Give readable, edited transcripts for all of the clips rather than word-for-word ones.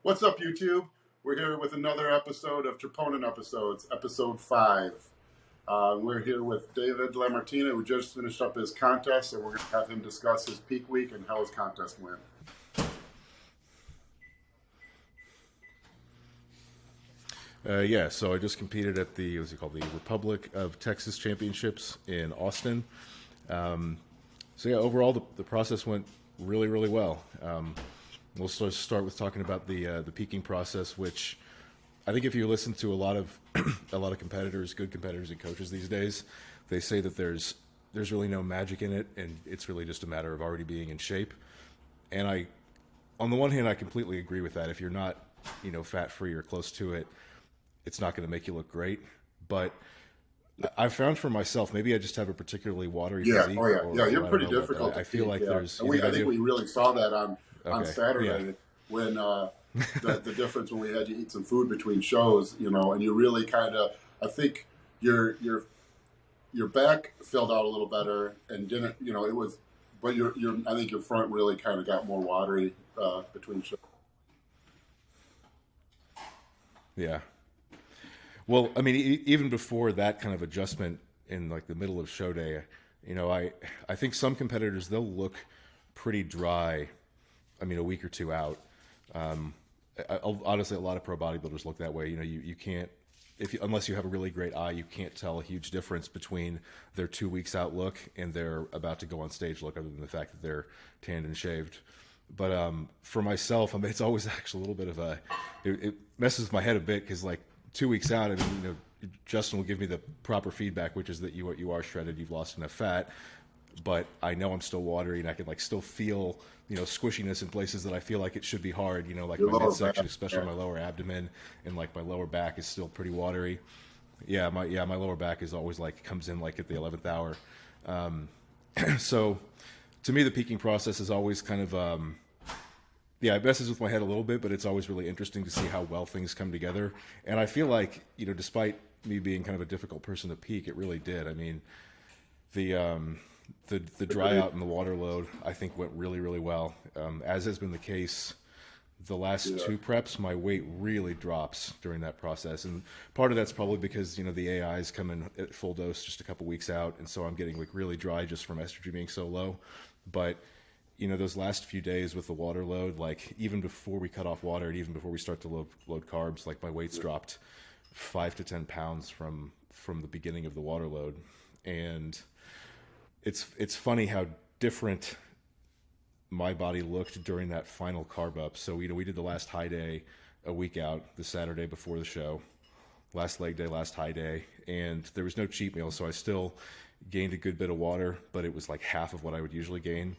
What's up, YouTube? We're here with another episode of Troponin Episodes, episode 5. We're here with David Lamartina, who just finished up his contest, and we're going to have him discuss his peak week and how his contest went. So I just competed at the the Republic of Texas Championships in Austin. Overall the process went really well. We'll start with talking about the peaking process, which I think if you listen to a lot of competitors, good competitors and coaches these days, they say that there's really no magic in it, and it's really just a matter of already being in shape. And on the one hand, I completely agree with that. If you're not, fat free or close to it, it's not going to make you look great. But I found for myself, maybe I just have a particularly watery physique. You're pretty difficult. I feel like there's. I think we really saw that on Saturday when the difference when we had you eat some food between shows, and you really kind of, I think your back filled out a little better and didn't, it was, but I think your front really kind of got more watery between shows. Yeah. Well, I mean, even before that kind of adjustment in like the middle of show day, I think some competitors, they'll look pretty dry. I mean, a week or two out. Honestly, a lot of pro bodybuilders look that way. You can't, unless you have a really great eye, you can't tell a huge difference between their 2 weeks out look and their about to go on stage look, other than the fact that they're tanned and shaved. But for myself, I mean, it's always actually a little bit of it messes with my head a bit, because like 2 weeks out, I mean, Justin will give me the proper feedback, which is that you are shredded, you've lost enough fat, but I know I'm still watery, and I can like still feel squishiness in places that I feel like it should be hard. Like my midsection, especially my lower abdomen, and like my lower back is still pretty watery. My lower back is always like comes in like at the 11th hour. So to me, the peaking process is always kind of it messes with my head a little bit, but it's always really interesting to see how well things come together. And I feel like, despite me being kind of a difficult person to peak, it really did. I mean, the dry out and the water load, I think, went really well. As has been the case the last two preps, my weight really drops during that process. And part of that's probably because, the AIs come in at full dose just a couple weeks out. And so I'm getting like really dry just from estrogen being so low. But those last few days with the water load, like even before we cut off water and even before we start to load carbs, like my weight's dropped 5 to 10 pounds from the beginning of the water load. And it's funny how different my body looked during that final carb up. So, we did the last high day a week out, the Saturday before the show, last leg day, last high day. And there was no cheat meal. So I still gained a good bit of water, but it was like half of what I would usually gain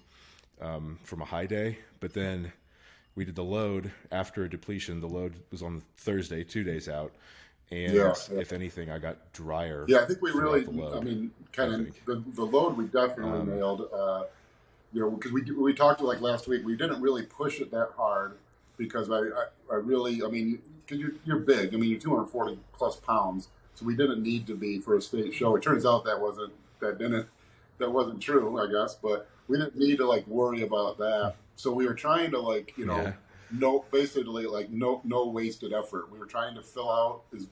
from a high day. But then we did the load after a depletion. The load was on Thursday, 2 days out. And if anything, I got drier. Yeah, I think we really, the load we definitely nailed, because we talked like last week, we didn't really push it that hard because I really, because you're big, you're 240 plus pounds, so we didn't need to be for a state show. It turns out that wasn't true, I guess, but we didn't need to like worry about that. So we were trying to no wasted effort. We were trying to fill out is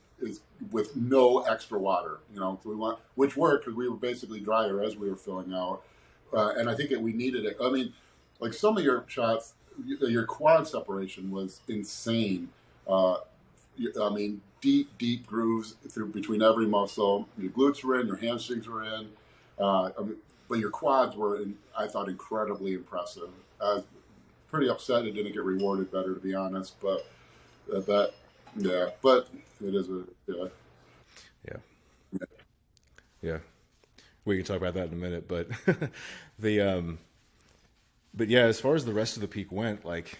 with no extra water, so which worked because we were basically drier as we were filling out. And I think we needed it. I mean, like some of your shots, your quad separation was insane. Deep grooves between every muscle. Your glutes were in, your hamstrings were in. But your quads were, I thought, incredibly impressive. I was pretty upset it didn't get rewarded better, to be honest. But but it is Yeah. We can talk about that in a minute, but as far as the rest of the peak went, like,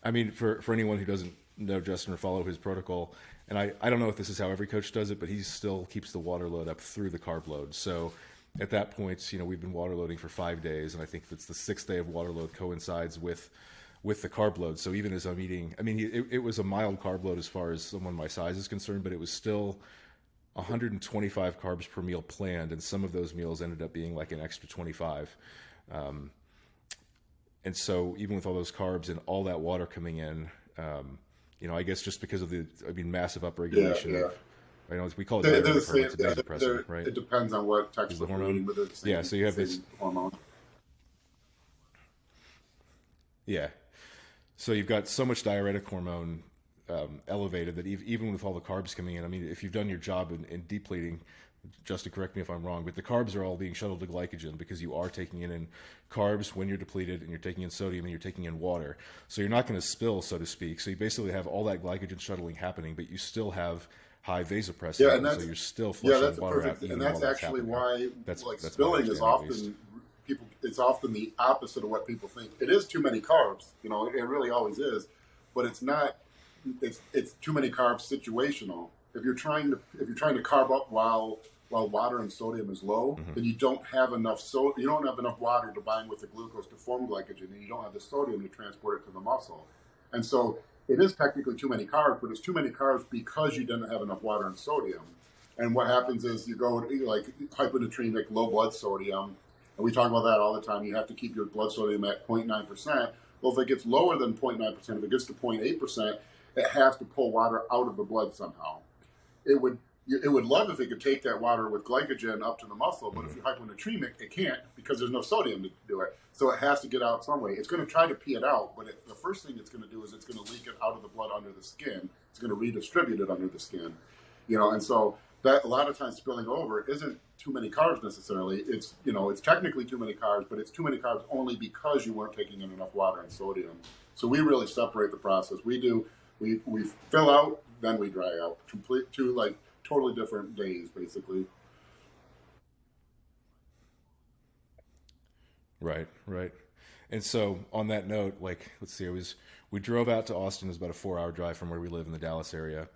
I mean, for anyone who doesn't know Justin or follow his protocol, and I don't know if this is how every coach does it, but he still keeps the water load up through the carb load. So at that point, we've been water loading for 5 days, and I think it's the 6th day of water load coincides with the carb load. So even as I'm eating, I mean, it was a mild carb load as far as someone my size is concerned, but it was still 125 carbs per meal planned, and some of those meals ended up being like an extra 25. And so even with all those carbs and all that water coming in, You know, I guess just because of the, I mean, massive Yeah, upregulation yeah. of, I know we call it They're the diuretic hormone, same. it's a Yeah, vasopressin, right? it depends on what Is the textbook you're hormone? reading, but they're the Yeah, so you have this, same hormone. yeah. So you've got so much diuretic hormone elevated that even with all the carbs coming in, I mean, if you've done your job in depleting, Justin, correct me if I'm wrong, but the carbs are all being shuttled to glycogen because you are taking in carbs when you're depleted, and you're taking in sodium, and you're taking in water. So you're not going to spill, so to speak. So you basically have all that glycogen shuttling happening, but you still have high vasopressin, Yeah, and so you're still yeah, flushing that's a water out perfect, even and while that's that's actually happening. why like That's my spilling is understanding, at least. often people. It's often the opposite of what people think. It is too many carbs, you know. It really always is, but it's not. It's too many carbs situational. If you're trying to carb up while water and sodium is low, Mm-hmm. then you don't have enough water to bind with the glucose to form glycogen, and you don't have the sodium to transport it to the muscle. And so it is technically too many carbs, but it's too many carbs because you didn't have enough water and sodium. And what happens is you go like hyponatremic, low blood sodium, and we talk about that all the time. You have to keep your blood sodium at 0.9%. Well, if it gets lower than 0.9%, if it gets to 0.8%, it has to pull water out of the blood somehow. It would love if it could take that water with glycogen up to the muscle, but if you're hyponatremic, it can't because there's no sodium to do it. So it has to get out some way. It's going to try to pee it out, but the first thing it's going to do is it's going to leak it out of the blood under the skin. It's going to redistribute it under the skin, you know. And so that a lot of times spilling over isn't too many carbs necessarily. It's technically too many carbs, but it's too many carbs only because you weren't taking in enough water and sodium. So we really separate the process. We fill out, then we dry out. Two like totally different days, basically. Right, right. And so on that note, like, let's see, we drove out to Austin. It was about a 4-hour drive from where we live in the Dallas area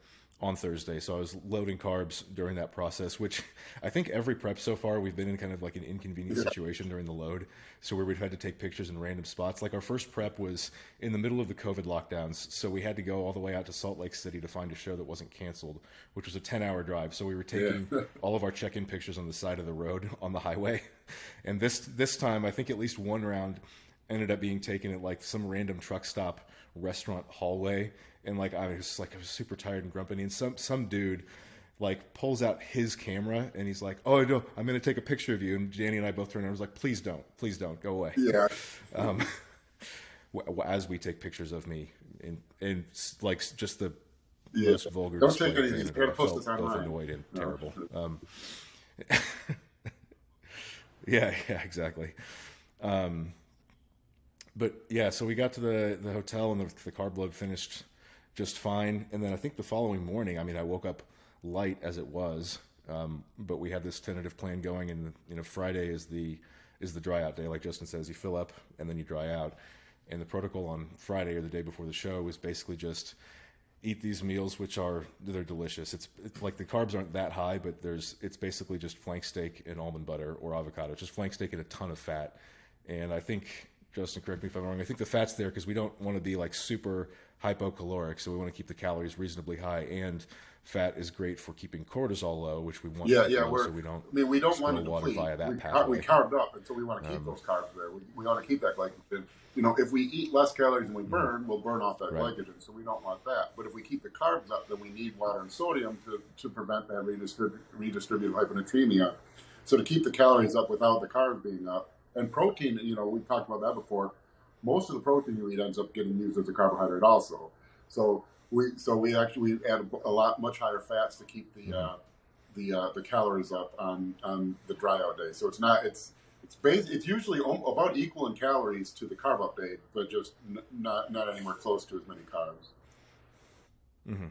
on Thursday. So I was loading carbs during that process, which I think every prep so far, we've been in kind of like an inconvenient situation during the load. So where we've had to take pictures in random spots. Like our first prep was in the middle of the COVID lockdowns. So we had to go all the way out to Salt Lake City to find a show that wasn't canceled, which was a 10-hour drive. So we were taking all of our check-in pictures on the side of the road on the highway. And this time, I think at least one round ended up being taken at like some random truck stop restaurant hallway. And like I was super tired and grumpy, and some dude like pulls out his camera and he's like, "Oh no, I'm going to take a picture of you." And Danny and I both turned and I was like, please don't, go away." Yeah. As we take pictures of me and like just the Yeah. most vulgar. Don't display take of any of these. vanity. You're gonna I post felt this both online. annoyed and No. terrible. Yeah, exactly. But yeah, so we got to the hotel and the carb load finished just fine. And then I think the following morning, I mean, I woke up light as it was, but we had this tentative plan going, and Friday is the dry out day, like Justin says. You fill up and then you dry out. And the protocol on Friday or the day before the show is basically just eat these meals, they're delicious. It's like the carbs aren't that high, but it's basically just flank steak and almond butter or avocado. It's just flank steak and a ton of fat. And I think, Justin, correct me if I'm wrong, I think the fat's there because we don't want to be like super hypocaloric, so we want to keep the calories reasonably high, and fat is great for keeping cortisol low, which we want. Yeah, to yeah. low, so we don't. We don't want spill to water deplete. via that We pathway. carved up, and so we want to keep those carbs there. We want to keep that glycogen. If we eat less calories than we burn, we'll burn off that Right. glycogen. So we don't want that. But if we keep the carbs up, then we need water and sodium to prevent that redistributive hyponatremia. So to keep the calories up without the carbs being up, and protein, we've talked about that before. Most of the protein you eat ends up getting used as a carbohydrate also. So we actually add much higher fats to keep the calories up on the dry out day. So it's usually about equal in calories to the carb up day, but just not anywhere close to as many carbs. Mm-hmm.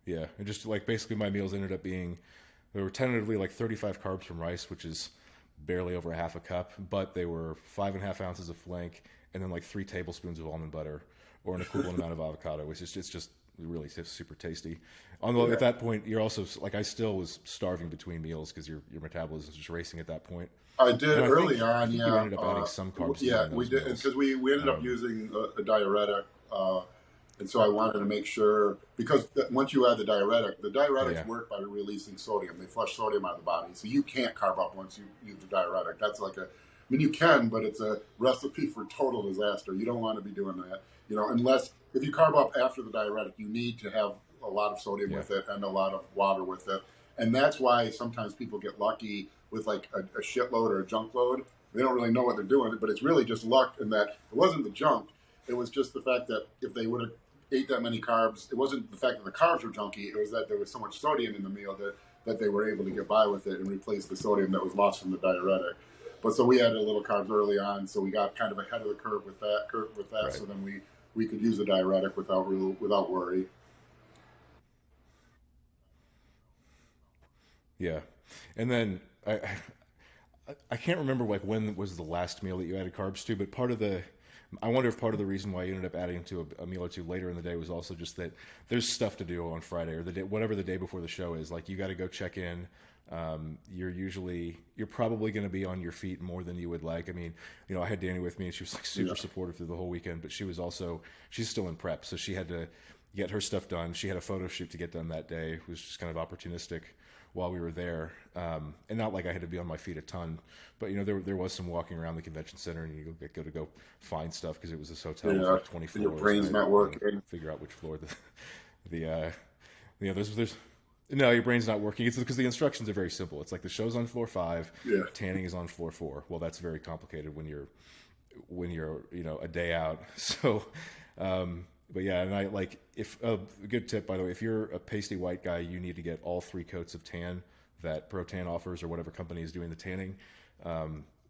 Yeah, and just like basically my meals ended up being, there were tentatively like 35 carbs from rice, which is barely over half a cup, but they were 5.5 ounces of flank and then like 3 tablespoons of almond butter or an equivalent amount of avocado, which is just really super tasty. Although at that point, you're also like, I still was starving between meals because your metabolism is just racing at that point. I did early on. I think you ended up adding some carbs. Yeah, we did because we ended up using a diuretic, and so I wanted to make sure because once you add the diuretics work by releasing sodium. They flush sodium out of the body, so you can't carb up once you use the diuretic. That's like mean, you can, but it's a recipe for total disaster. You don't want to be doing that, unless if you carb up after the diuretic, you need to have a lot of sodium Yeah. with it and a lot of water with it. And that's why sometimes people get lucky with like a shitload or a junk load. They don't really know what they're doing, but it's really just luck in that it wasn't the junk. It was just the fact that if they would have ate that many carbs, it wasn't the fact that the carbs were junky. It was that there was so much sodium in the meal that they were able to get by with it and replace the sodium that was lost from the diuretic. But so we added a little carbs early on, so we got kind of ahead of the curve with that. Right. So then we could use the diuretic without worry. Yeah. And then I can't remember like when was the last meal that you added carbs to, but I wonder if part of the reason why you ended up adding to a meal or two later in the day was also just that there's stuff to do on Friday or the day, whatever the day before the show is. Like you got to go check in. You're probably going to be on your feet more than you would like. I mean, I had Danny with me and she was like super supportive through the whole weekend, but she's still in prep. So she had to get her stuff done. She had a photo shoot to get done that day. It was just kind of opportunistic while we were there. And not like I had to be on my feet a ton, but there was some walking around the convention center and you go find stuff because it was this hotel with like 20 floors. Your brain's not working. Figure out which floor there's no, your brain's not working. It's because the instructions are very simple. It's like the show's on floor 5, tanning is on floor 4. Well, that's very complicated when you're a day out. So, but yeah, and I like if a good tip by the way, if you're a pasty white guy, you need to get all 3 coats of tan that ProTan offers or whatever company is doing the tanning.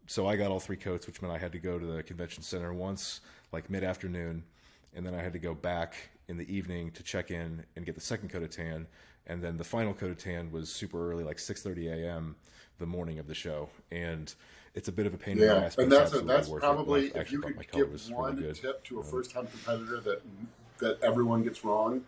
So I got all 3 coats, which meant I had to go to the convention center once, like mid-afternoon, and then I had to go back in the evening to check in and get the second coat of tan. And then the final coat of tan was super early, like 6:30 a.m. the morning of the show. And it's a bit of a pain in the ass. And that's probably, if you could give one tip to a first-time competitor that everyone gets wrong,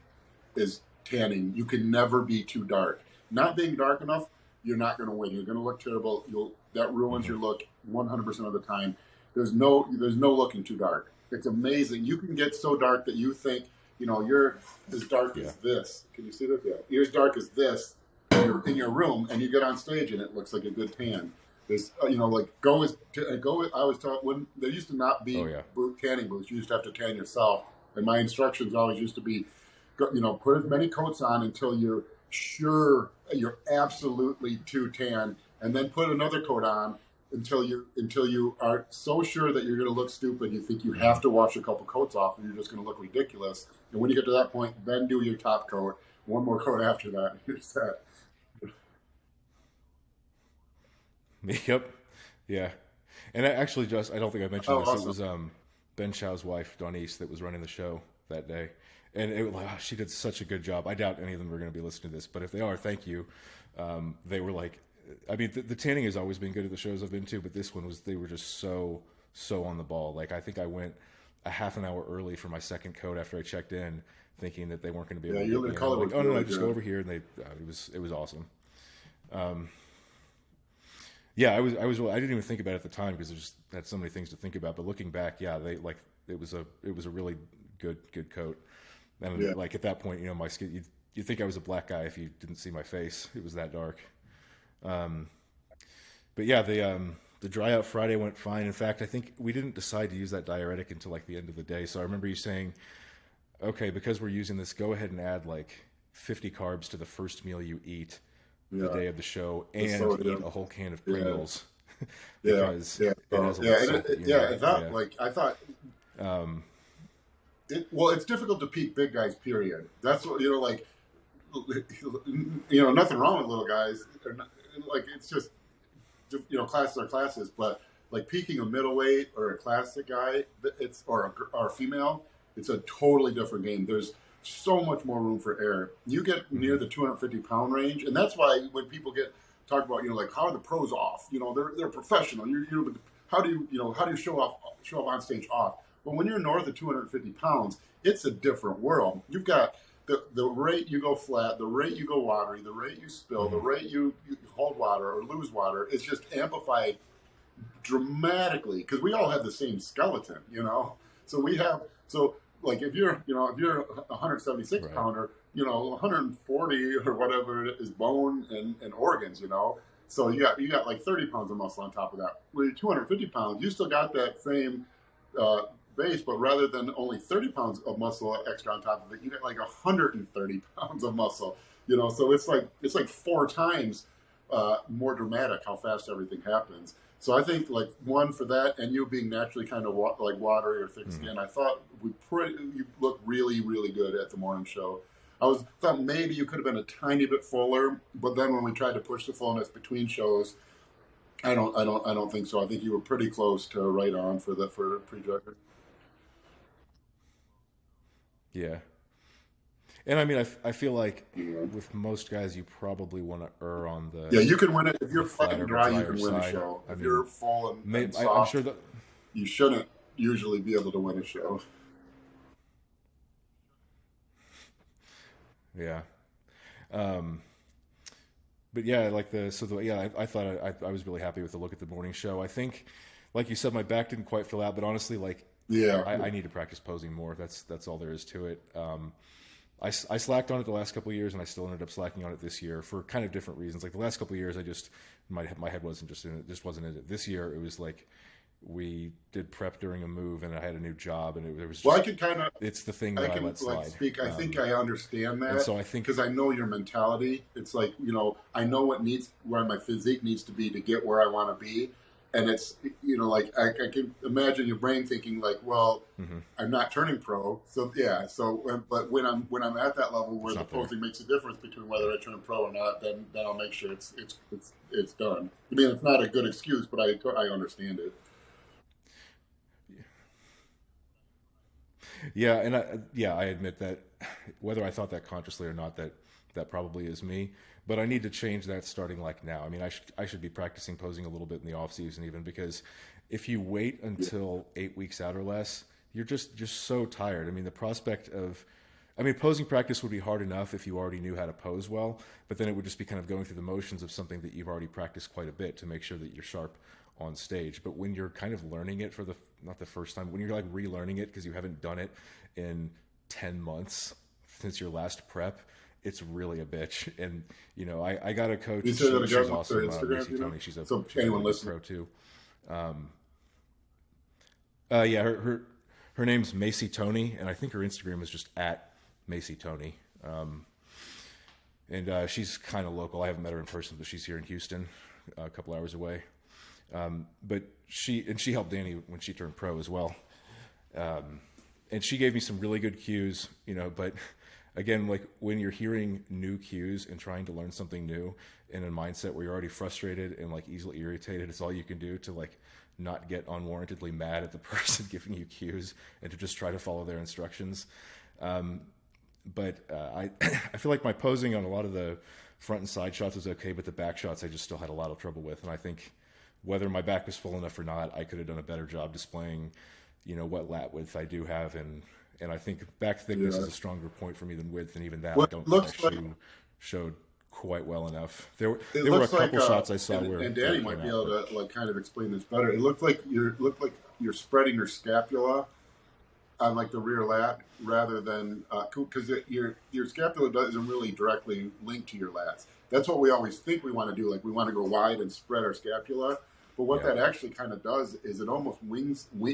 is tanning. You can never be too dark. Not being dark enough, you're not going to win. You're going to look terrible. That ruins your look 100% of the time. There's no looking too dark. It's amazing. You can get so dark that you think, you're as dark as this. Can you see that? Yeah. You're as dark as this in your room, and you get on stage, and it looks like a good tan. There's, I was taught when there used to not be tanning booths. You used to have to tan yourself. And my instructions always used to be, put as many coats on until you're sure you're absolutely too tan, and then put another coat on until you are so sure that you're going to look stupid. You think you have to wash a couple coats off, and you're just going to look ridiculous. And when you get to that point, then do your top coat. One more coat after that. You're set. Yep. Yeah. And I actually I don't think I mentioned this. Awesome. It was Ben Chow's wife, Dawnese, that was running the show that day. And she did such a good job. I doubt any of them are going to be listening to this, but if they are, thank you. They were like, I mean, the tanning has always been good at the shows I've been to, but this one they were just so on the ball. Like, I think I went a half an hour early for my second coat after I checked in, thinking that they weren't going to be able to get me. Color like, oh, no, just go over here. And it was awesome. Yeah, I didn't even think about it at the time because I just had so many things to think about. But looking back, yeah, it was a really good coat. And like at that point, my skin, you'd think I was a black guy if you didn't see my face. It was that dark. But yeah, the dry out Friday went fine. In fact, I think we didn't decide to use that diuretic until like the end of the day. So I remember you saying, okay, because we're using this, go ahead and add like 50 carbs to the first meal you eat the day of the show and eat a whole can of Pringles. Because it has a I thought, it's difficult to peak big guys, period. That's what, nothing wrong with little guys. Like, it's just, classes are classes, but like peaking a middleweight or a classic guy, or a female, it's a totally different game. There's so much more room for error. You get near the 250-pound range, and that's why when people talk about, like, how are the pros off? They're professional. How do you show up on stage off? But when you're north of 250 pounds, it's a different world. You've got the rate you go flat, the rate you go watery, the rate you spill, the rate you hold water or lose water. It's just amplified dramatically because we all have the same skeleton, So like if you're a 176 pounder, 140 or whatever is bone and organs, So you got like 30 pounds of muscle on top of that. When you're 250 pounds, you still got that same uh, base, but rather than only 30 pounds of muscle extra on top of it, you get like 130 pounds of muscle. So it's like four times more dramatic how fast everything happens. So I think like one for that, and you being naturally kind of like watery or thick skin, I thought you looked really really good at the morning show. Thought maybe you could have been a tiny bit fuller, but then when we tried to push the fullness between shows, I don't think so. I think you were pretty close to right on for prejudging. Yeah. And I mean, I feel like Yeah. with most guys, you probably want to err on Yeah, you can win it if the you're flat and flatter, dry. You drier can win a side. show. I If mean, you're full and I'm soft, sure that, you shouldn't usually be able to win a show. yeah. Um, but yeah, like I thought I was really happy with the look at the morning show. I think, like you said, my back didn't quite fill out, but honestly, like Yeah, I need to practice posing more. That's all there is to it. I slacked on it the last couple of years, and I still ended up slacking on it this year for kind of different reasons. Like the last couple of years, my head wasn't just in it, just wasn't in it. This year, it was like we did prep during a move, and I had a new job, and it was well, I just can kind of it's the thing I that I can let like slide. speak. I think I understand And that so I think because I know your mentality. It's like I know where my physique needs to be to get where I want to be, and it's like I can imagine your brain thinking like, well, mhm, I'm not turning pro, so yeah. So, but when I'm at that level where it's the not there. posing makes a difference between whether I turn pro or not, then I'll make sure it's done. I mean, it's not a good excuse, but I understand it. Yeah, and I admit that whether I thought that consciously or not, that probably is me. But I need to change that starting like now. I mean, I should be practicing posing a little bit in the off season even because if you wait until 8 weeks out or less, you're just so tired. I mean, the prospect of I mean, posing practice would be hard enough if you already knew how to pose well, but then it would just be kind of going through the motions of something that you've already practiced quite a bit to make sure that you're sharp on stage. But when you're kind of learning it for the not the first time, when you're like relearning it because you haven't done it in 10 months since your last prep, it's really a bitch. And I got a coach. You say that She's again with their awesome, Instagram, Macy Tony. She's a so she's a anyone really good listening. pro too. Um, yeah, her name's Macy Tony, and I think her Instagram is just at Macy Tony. And she's kind of local. I haven't met her in person, but she's here in Houston, a couple hours away. But she helped Danny when she turned pro as well. And she gave me some really good cues, but again, like when you're hearing new cues and trying to learn something new in a mindset where you're already frustrated and like easily irritated, it's all you can do to like not get unwarrantedly mad at the person giving you cues and to just try to follow their instructions. But I feel like my posing on a lot of the front and side shots was okay, but the back shots I just still had a lot of trouble with. And I think whether my back was full enough or not, I could have done a better job displaying, what lat width I do have. And I think back thickness Yeah. is a stronger point for me than width. And even that, I What don't think looks like showed quite well enough. There it were a looks like, couple shots I saw and where Danny it might came be out, able but to like kind of explain this better. It looked like you're spreading your scapula on like the rear lat rather than because your scapula isn't really directly linked to your lats. That's what we always think we want to do. Like we want to go wide and spread our scapula. But what yeah, that actually kind of does is it almost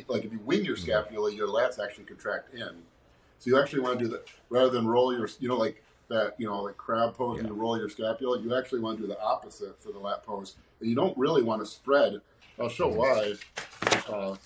like if you wing your mhm, scapula, your lats actually contract in. So you actually want to do that rather than roll your, like that, like crab pose and yeah, you roll your scapula. You actually want to do the opposite for the lat pose, and you don't really want to spread. I'll show mhm, why. Uh,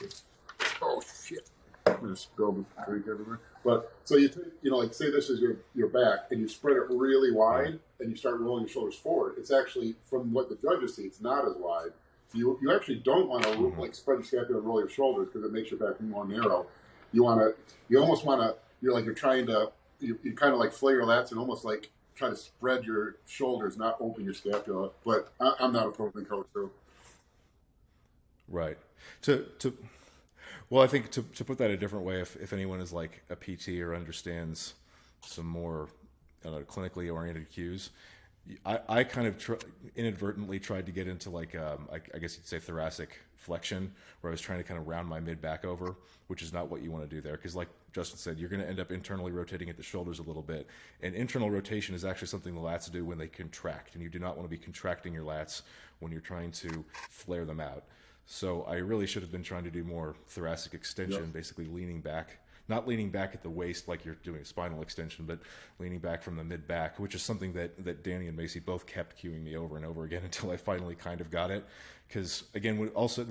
oh shit! I'm gonna spill the drink everywhere. But so like say this is your back, and you spread it really yeah, wide, and you start rolling your shoulders forward. It's actually from what the judges see, it's not as wide. So you actually don't want to mhm, like spread your scapula and roll your shoulders because it makes your back more narrow. You almost want to. You're trying to. You kind of like flare your lats and almost like try to spread your shoulders, not open your scapula. But I'm not a posing coach, so right. To Well, I think to put that a different way, if anyone is like a PT or understands some more clinically oriented cues, I kind of inadvertently tried to get into like I guess you'd say thoracic flexion, where I was trying to kind of round my mid back over, which is not what you want to do there, because like Justin said, you're going to end up internally rotating at the shoulders a little bit. And internal rotation is actually something the lats do when they contract, and you do not want to be contracting your lats when you're trying to flare them out. So I really should have been trying to do more thoracic extension, basically leaning back. Not leaning back at the waist like you're doing spinal extension, but leaning back from the mid-back, which is something that Danny and Macy both kept cueing me over and over again until I finally kind of got it. Because, again, also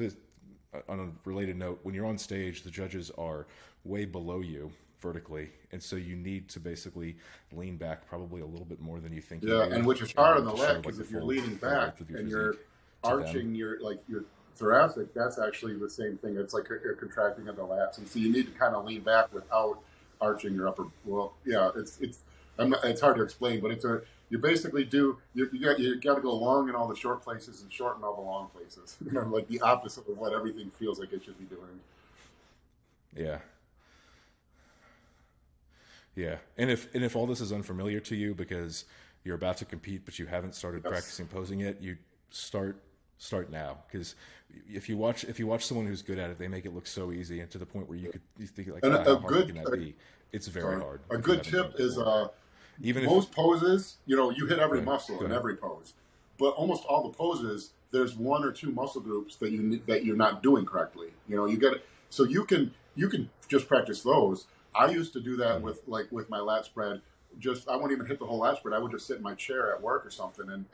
on a related note, when you're on stage, the judges are way below you vertically, and so you need to basically lean back probably a little bit more than you think you do. And which is hard on the leg, because if you're leaning back and you're arching your thoracic, that's actually the same thing. It's like you're contracting at the lats, and so you need to kind of lean back without arching your upper. Well, yeah, it's hard to explain, but you basically do you got to go long in all the short places and short in all the long places. Like the opposite of what everything feels like it should be doing. Yeah, and if all this is unfamiliar to you because you're about to compete but you haven't started practicing posing yet, you start now, because if you watch someone who's good at it, they make it look so easy, and to the point where you think like, how hard can that be? It's very hard. A good tip is even most poses, you hit every muscle in every pose, but almost all the poses, there's one or two muscle groups that you're not doing correctly. You got to, so you can just practice those. I used to do that with my lat spread. I wouldn't even hit the whole lat spread. I would just sit in my chair at work or something and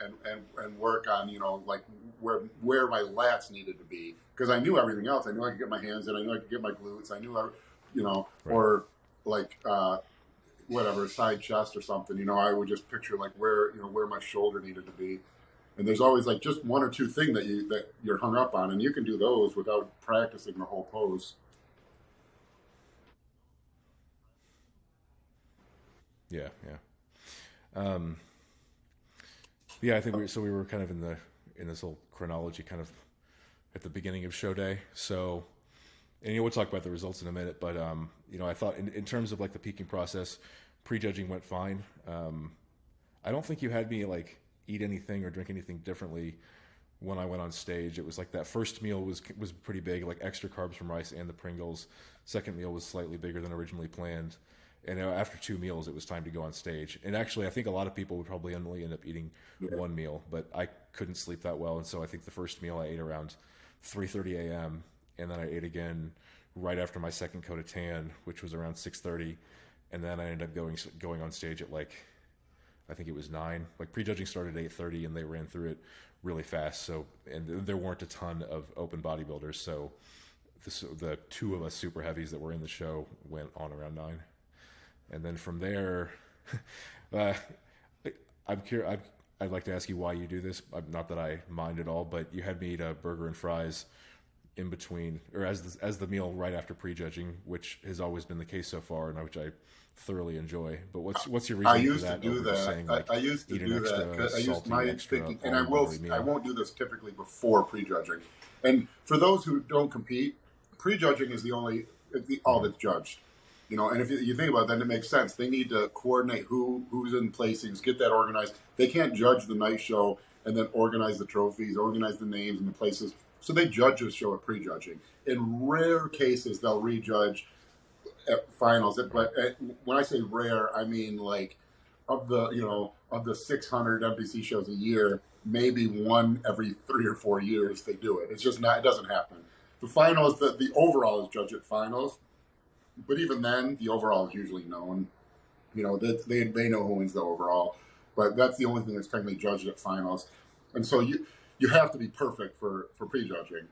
work on like where my lats needed to be, because I knew everything else. I knew I could get my hands in. I knew I could get my glutes. I knew or like whatever, side chest or something. I would just picture like where my shoulder needed to be. And there's always like just one or two things that you're hung up on, and you can do those without practicing the whole pose. Yeah. I think we were kind of in this little chronology kind of at the beginning of show day. So, and we'll talk about the results in a minute, but I thought in terms of like the peaking process, prejudging went fine. I don't think you had me like eat anything or drink anything differently when I went on stage. It was like that first meal was pretty big, like extra carbs from rice and the Pringles. Second meal was slightly bigger than originally planned. And after 2 meals, it was time to go on stage. And actually, I think a lot of people would probably only end up eating one meal, but I couldn't sleep that well. And so I think the first meal I ate around 3:30 a.m. And then I ate again right after my second coat of tan, which was around 6:30. And then I ended up going on stage at I think it was 9. Like prejudging started at 8:30, and they ran through it really fast. So, and there weren't a ton of open bodybuilders. So the 2 of us super heavies that were in the show went on around 9. And then from there, I'm curious. I'd like to ask you why you do this. Not that I mind at all, but you had me eat a burger and fries in between, or as the meal right after prejudging, which has always been the case so far, and which I thoroughly enjoy. But what's your reason for that? I used to do that because I used my thinking, and I won't do this typically before prejudging. And for those who don't compete, prejudging is all that's judged. And if you think about it, then it makes sense. They need to coordinate who's in placings, get that organized. They can't judge the night show and then organize the trophies, organize the names and the places. So they judge the show at prejudging. In rare cases, they'll rejudge at finals. But when I say rare, I mean like of the 600 NPC shows a year, maybe one every 3 or 4 years they do it. It's just not. It doesn't happen. The finals, the overall is judged at finals. But even then, the overall is usually known. They know who wins the overall. But that's the only thing that's technically judged at finals. And so you have to be perfect for prejudging.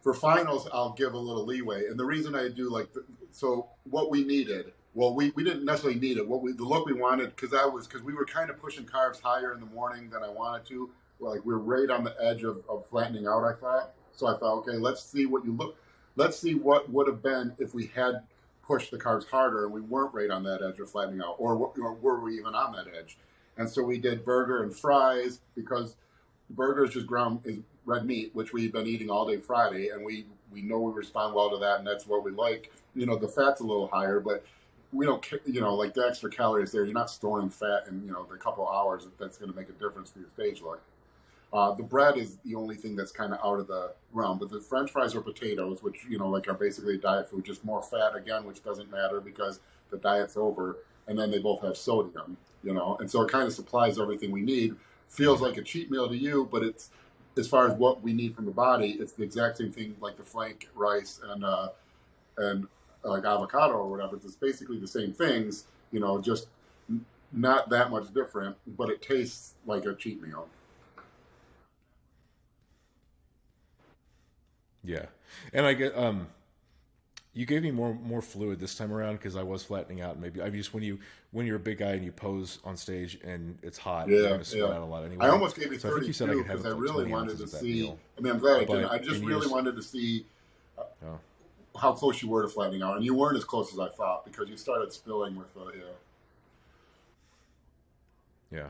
For finals, I'll give a little leeway. And the reason I do so what we needed, well, we didn't necessarily need it. The look we wanted, because we were kind of pushing carbs higher in the morning than I wanted to. We were right on the edge of flattening out, I thought. So I thought, okay, let's see what would have been if we had push the carbs harder and we weren't right on that edge of flattening out, or were we even on that edge? And so we did burger and fries, because burger is just is red meat, which we've been eating all day Friday, and we know we respond well to that, and that's what we like. The fat's a little higher, but we don't, like the extra calories there, you're not storing fat in, the couple hours that's going to make a difference for your stage look. The bread is the only thing that's kind of out of the realm, but the French fries are potatoes, which like are basically diet food, just more fat again, which doesn't matter because the diet's over. And then they both have sodium, and so it kind of supplies everything we need. Feels like a cheat meal to you, but it's as far as what we need from the body, it's the exact same thing like the flank rice and like avocado or whatever. It's basically the same things, just not that much different, but it tastes like a cheat meal. Yeah, and I get you gave me more fluid this time around because I was flattening out. Maybe I just when you're a big guy and you pose on stage and it's hot, you're Yeah, going to sweat yeah. out a lot I anyway. almost gave you So I think you said I 32 could have because I up to like really 20 wanted to ounces of that see. meal. I mean, I'm glad I didn't. But I just in really yours, wanted to see oh, how close you were to flattening out, and you weren't as close as I thought because you started spilling with yeah. yeah,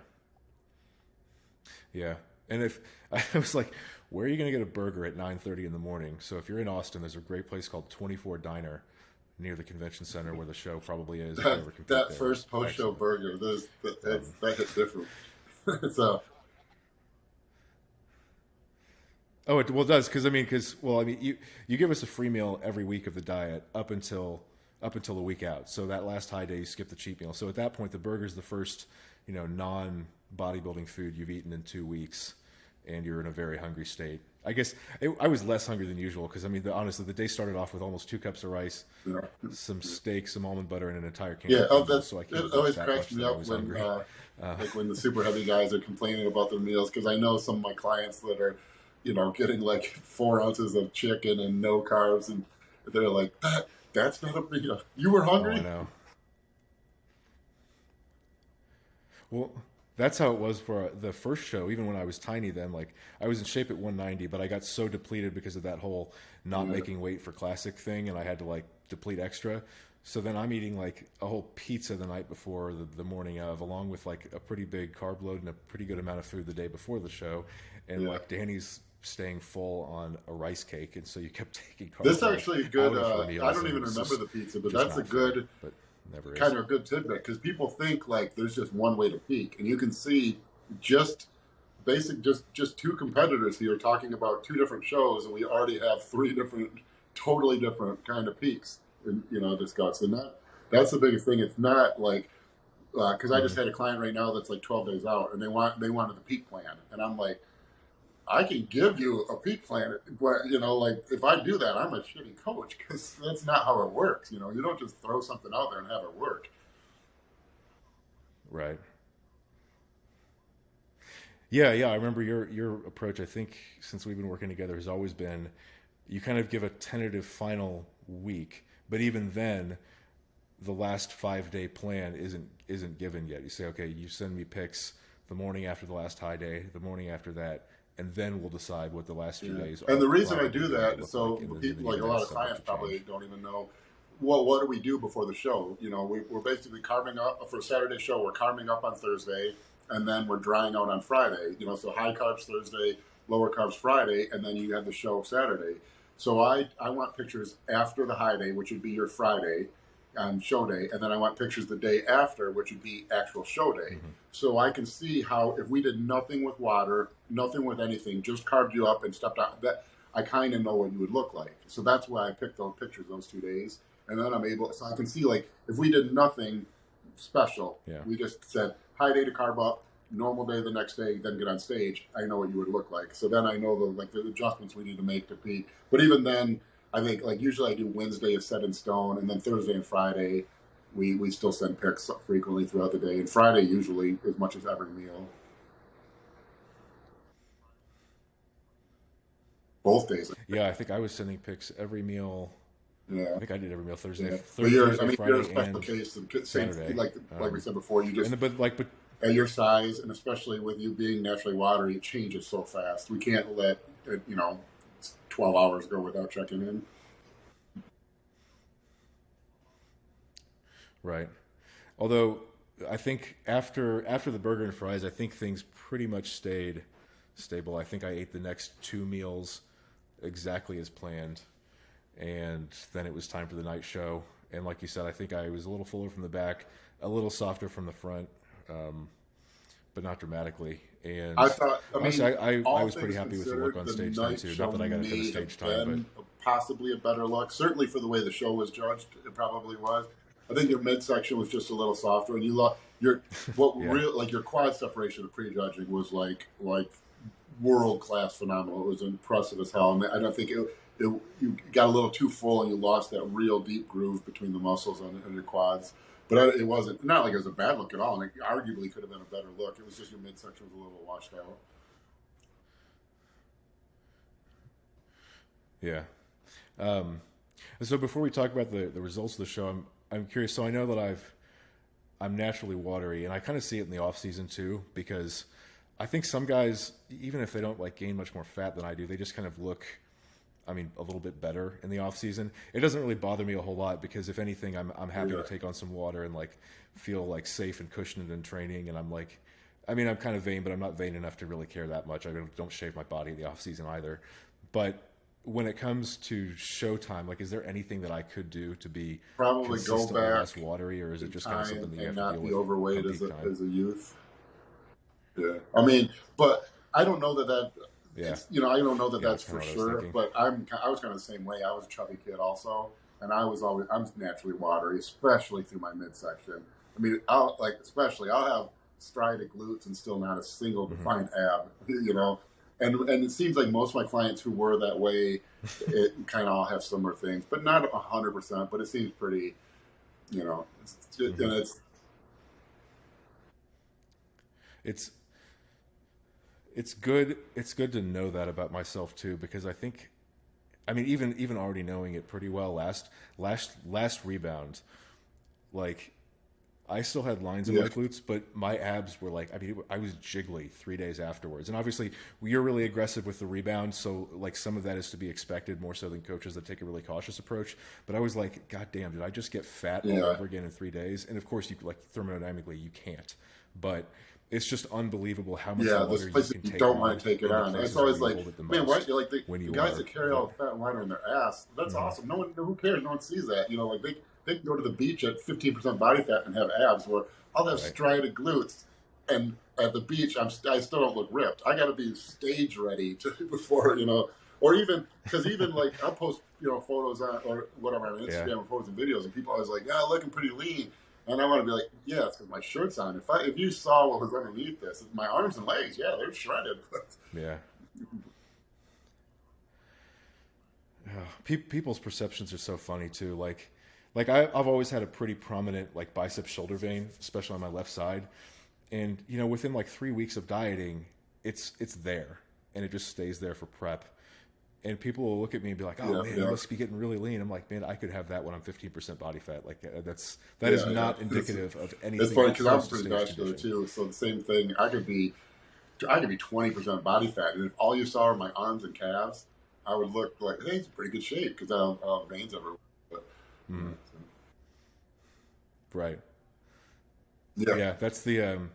yeah. And if I was like, where are you going to get a burger at 9:30 in the morning? So if you're in Austin, there's a great place called 24 Diner near the convention center where the show probably is. If you That ever compete that there, it's first post show excellent. burger, that hit different. So Oh, well, it does because you give us a free meal every week of the diet up until the week out. So that last high day, you skip the cheat meal. So at that point, the burger's the first non bodybuilding food you've eaten in 2 weeks, and you're in a very hungry state. I guess I was less hungry than usual because honestly, the day started off with almost 2 cups of rice, yeah, some steak, some almond butter, and an entire can yeah. of Oh, Pringles. So I it can't always boast that cracks much me that I up was when hungry. like when the super heavy guys are complaining about their meals because I know some of my clients that are getting like 4 ounces of chicken and no carbs, and they're like that's not a you were Oh, I hungry. know. Well, that's how it was for the first show. Even when I was tiny, then like I was in shape at 190, but I got so depleted because of that whole not Yeah, making weight for classic thing, and I had to like deplete extra. So then I'm eating like a whole pizza the night before the morning of, along with like a pretty big carb load and a pretty good amount of food the day before the show, and yeah. like Danny's staying full on a rice cake, and so you kept taking This carbs is like actually a good. out of her I meals, don't and even it's remember the pizza, but just that's a not fair, good but never is. kind of a good tidbit because people think like there's just one way to peak, and you can see just just two competitors here talking about two different shows, and we already have three different, totally different kind of peaks, and discussed, and that's the biggest thing. It's not like because I Hmm. just had a client right now that's like 12 days out, and they wanted the peak plan, and I'm like, I can give you a peak plan, but like if I do that, I'm a shitty coach because that's not how it works. You don't just throw something out there and have it work. Right. Yeah, yeah. I remember your approach. I think since we've been working together has always been you kind of give a tentative final week, but even then, the last 5 day plan isn't given yet. You say, okay, you send me pics the morning after the last high day, the morning after that, and then we'll decide what the last few Yeah. days And are the reason I probably do going to that is look like, so and the then people, like a even lot that's of subject clients to probably change. don't even know, well, what do we do before the show? We're basically carving up for a Saturday show. We're carving up on Thursday, and then we're drying out on Friday. So high carbs Thursday, lower carbs Friday, and then you have the show Saturday. So I want pictures after the high day, which would be your Friday on show day, and then I want pictures the day after, which would be actual show day. Hmm. So I can see how if we did nothing with water, nothing with anything, just carved you up and stepped out, that I kind of know what you would look like. So that's why I picked those pictures those 2 days, and then I'm able, so I can see like if we did nothing special, Yeah. we just said high day to carb up, normal day the next day, then get on stage. I know what you would look like. So then I know the adjustments we need to make to peak. But even then, I think like usually I do Wednesday is set in stone, and then Thursday and Friday we still send pics frequently throughout the day, and Friday usually as much as every meal. Both days. Yeah, I think I was sending pics every meal. I Yeah, think I did every meal yeah. But Thursday, you're a Friday, special and case. And same Saturday. like we said before. You just But at your size, and especially with you being naturally watery, it changes so fast. We can't let it, 12 hours go without checking in. right. Although I think after the burger and fries, I think things pretty much stayed stable. I think I ate the next two meals exactly as planned, and then it was time for the night show. And like you said, I think I was a little fuller from the back, a little softer from the front. Um, but not dramatically. And I thought, I honestly, mean, I all was pretty things happy with the look considered, on the stage then night too. Not show that I got a ton of may have stage time, but been possibly a better look. Certainly for the way the show was judged, it probably was. I think your midsection was just a little softer, and you lost your yeah, real like your quad separation of prejudging was like world class phenomenal. It was impressive as hell, and I don't think you got a little too full, and you lost that real deep groove between the muscles on your quads. But it wasn't not like it was a bad look at all, and it arguably could have been a better look. It was just your midsection was a little washed out. yeah. So before we talk about the results of the show, I'm curious. So I know that I'm naturally watery, and I kind of see it in the off season too, because I think some guys, even if they don't like gain much more fat than I do, they just kind of look, I mean, a little bit better in the off season. It doesn't really bother me a whole lot because if anything, I'm happy to take on some water and like feel like safe and cushioned in training. And I'm like, I mean, I'm kind of vain, but I'm not vain enough to really care that much. I don't shave my body in the off season either. But when it comes to showtime, like, is there anything that I could do to be Probably go consistently back less watery, or is it just kind of something that you have and to not deal be with? overweight Come as peak time? a youth. Yeah, I mean, but I don't know that Yeah, it's I don't know that yeah, that's that's kind for of what I was sure. thinking. But I was kind of the same way. I was a chubby kid also, and I'm naturally watery, especially through my midsection. I mean, I'll have striated glutes and still not a single defined ab. And it seems like most of my clients who were that way, it kind of all have similar things, but not 100%. But it seems pretty, and It's it's good. It's good to know that about myself too, because I think, I mean, even already knowing it pretty well. Last rebound, like I still had lines in my glutes, but my abs were like, I mean, I was jiggly 3 days afterwards. And obviously, you're really aggressive with the rebound, so like some of that is to be expected, more so than coaches that take a really cautious approach. But I was like, God damn, did I just get fat all over again in 3 days? And of course, you like thermodynamically, you can't. But it's just unbelievable how much water those places you can you take don't on. want to take it in the on. It's places always where you like, hold it the man, most like when the you guys are, that carry all the fat and liner in their ass, that's awesome. No one, who cares? No one sees that. Like they can go to the beach at 15% body fat and have abs, where I'll have striated glutes, and at the beach I still don't look ripped. I got to be stage ready before or even because even like I'll post photos on or whatever on Instagram and photos and videos, and people always like, yeah, looking pretty lean. And I want to be like, yeah, it's because my shirt's on. If you saw what was underneath this, my arms and legs, yeah, they're shredded. yeah. People's perceptions are so funny too. Like I've always had a pretty prominent like bicep shoulder vein, especially on my left side. And within like 3 weeks of dieting, it's there, and it just stays there for prep. And people will look at me and be like, "Oh man, you must be getting really lean." I'm like, "Man, I could have that when I'm 15% body fat." Like that is not indicative of anything. It's funny because I'm close to pretty stage vascular condition. too. So the same thing. I could be 20% body fat, and if all you saw were my arms and calves, I would look like, hey, it's in pretty good shape because I don't have veins everywhere. But, Right. yeah. Yeah, that's the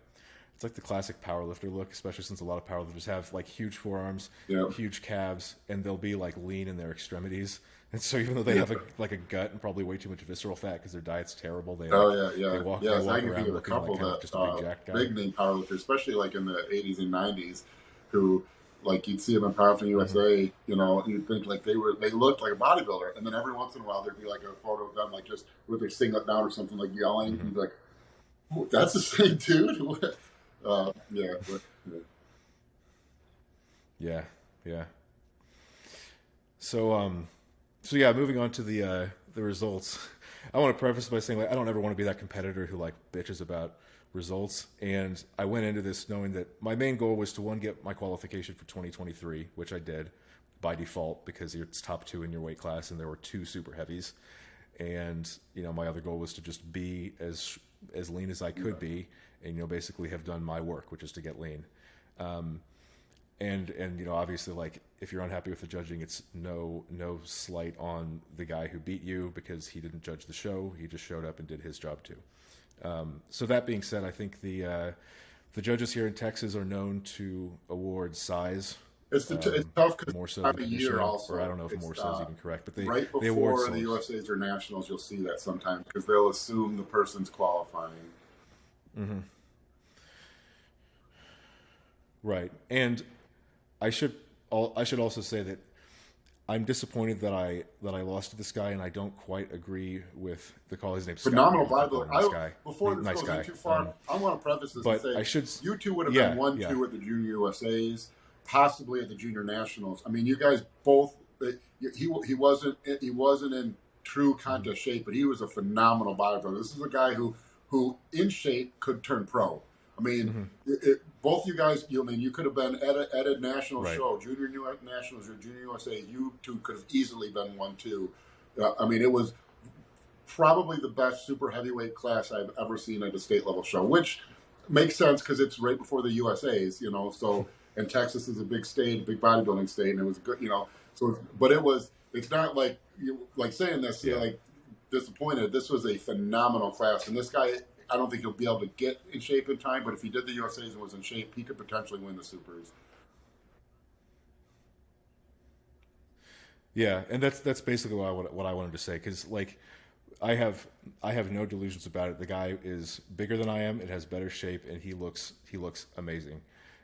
it's like the classic powerlifter look, especially since a lot of powerlifters have like huge forearms, huge calves, and they'll be like lean in their extremities. And so even though they have a gut and probably way too much visceral fat because their diet's terrible, they they walk I can around think of a looking couple like kind of that just a big jack guy. big name powerlifters, especially like in the 80s and 90s, who like you'd see them in Powerlifting USA, you'd think like they looked like a bodybuilder, and then every once in a while there'd be like a photo of them like just with their singlet down or something, like yelling, and you'd be like, oh, that's the same dude. Yeah. So yeah, moving on to the results. I want to preface by saying like I don't ever want to be that competitor who like bitches about results. And I went into this knowing that my main goal was to get my qualification for 2023, which I did by default because it's top 2 in your weight class, and there were 2 super heavies. And my other goal was to just be as lean as I could be, and basically have done my work, which is to get lean. And obviously, like if you're unhappy with the judging, it's no slight on the guy who beat you because he didn't judge the show. He just showed up and did his job too. So that being said, I think the judges here in Texas are known to award size. It's tough because more so time than of year also. or I don't know if more so is even correct, but right they award before the USA's or nationals, you'll see that sometimes because they'll assume the person's qualifying. Right. And I should I should also say that I'm disappointed that I lost to this guy, and I don't quite agree with the call. His name's Scott. Phenomenal I keep calling bodybuilder. him this guy. Before this Nice goes in guy. too far, I want to preface this and But say I should. you two would have Yeah. been 1-2 Yeah. at the Junior USAs, possibly at the Junior Nationals. I mean, you guys both. He wasn't in true contest shape, but he was a phenomenal bodybuilder. This is a guy who in shape could turn pro. I mean, both you guys. I mean, you could have been at a national Right. show, Junior Nationals or Junior USA. You two could have easily been 1-2. I mean, it was probably the best super heavyweight class I've ever seen at a state level show, which makes sense because it's right before the USAs, you know. So, and Texas is a big state, big bodybuilding state, and it was good, you know. So, but it's not like like saying this, Yeah. like disappointed. This was a phenomenal class, and this guy, I don't think he'll be able to get in shape in time. But if he did the USAs and was in shape, he could potentially win the supers. Yeah, and that's basically what I wanted to say, because like I have no delusions about it. The guy is bigger than I am. It has better shape, and he looks amazing.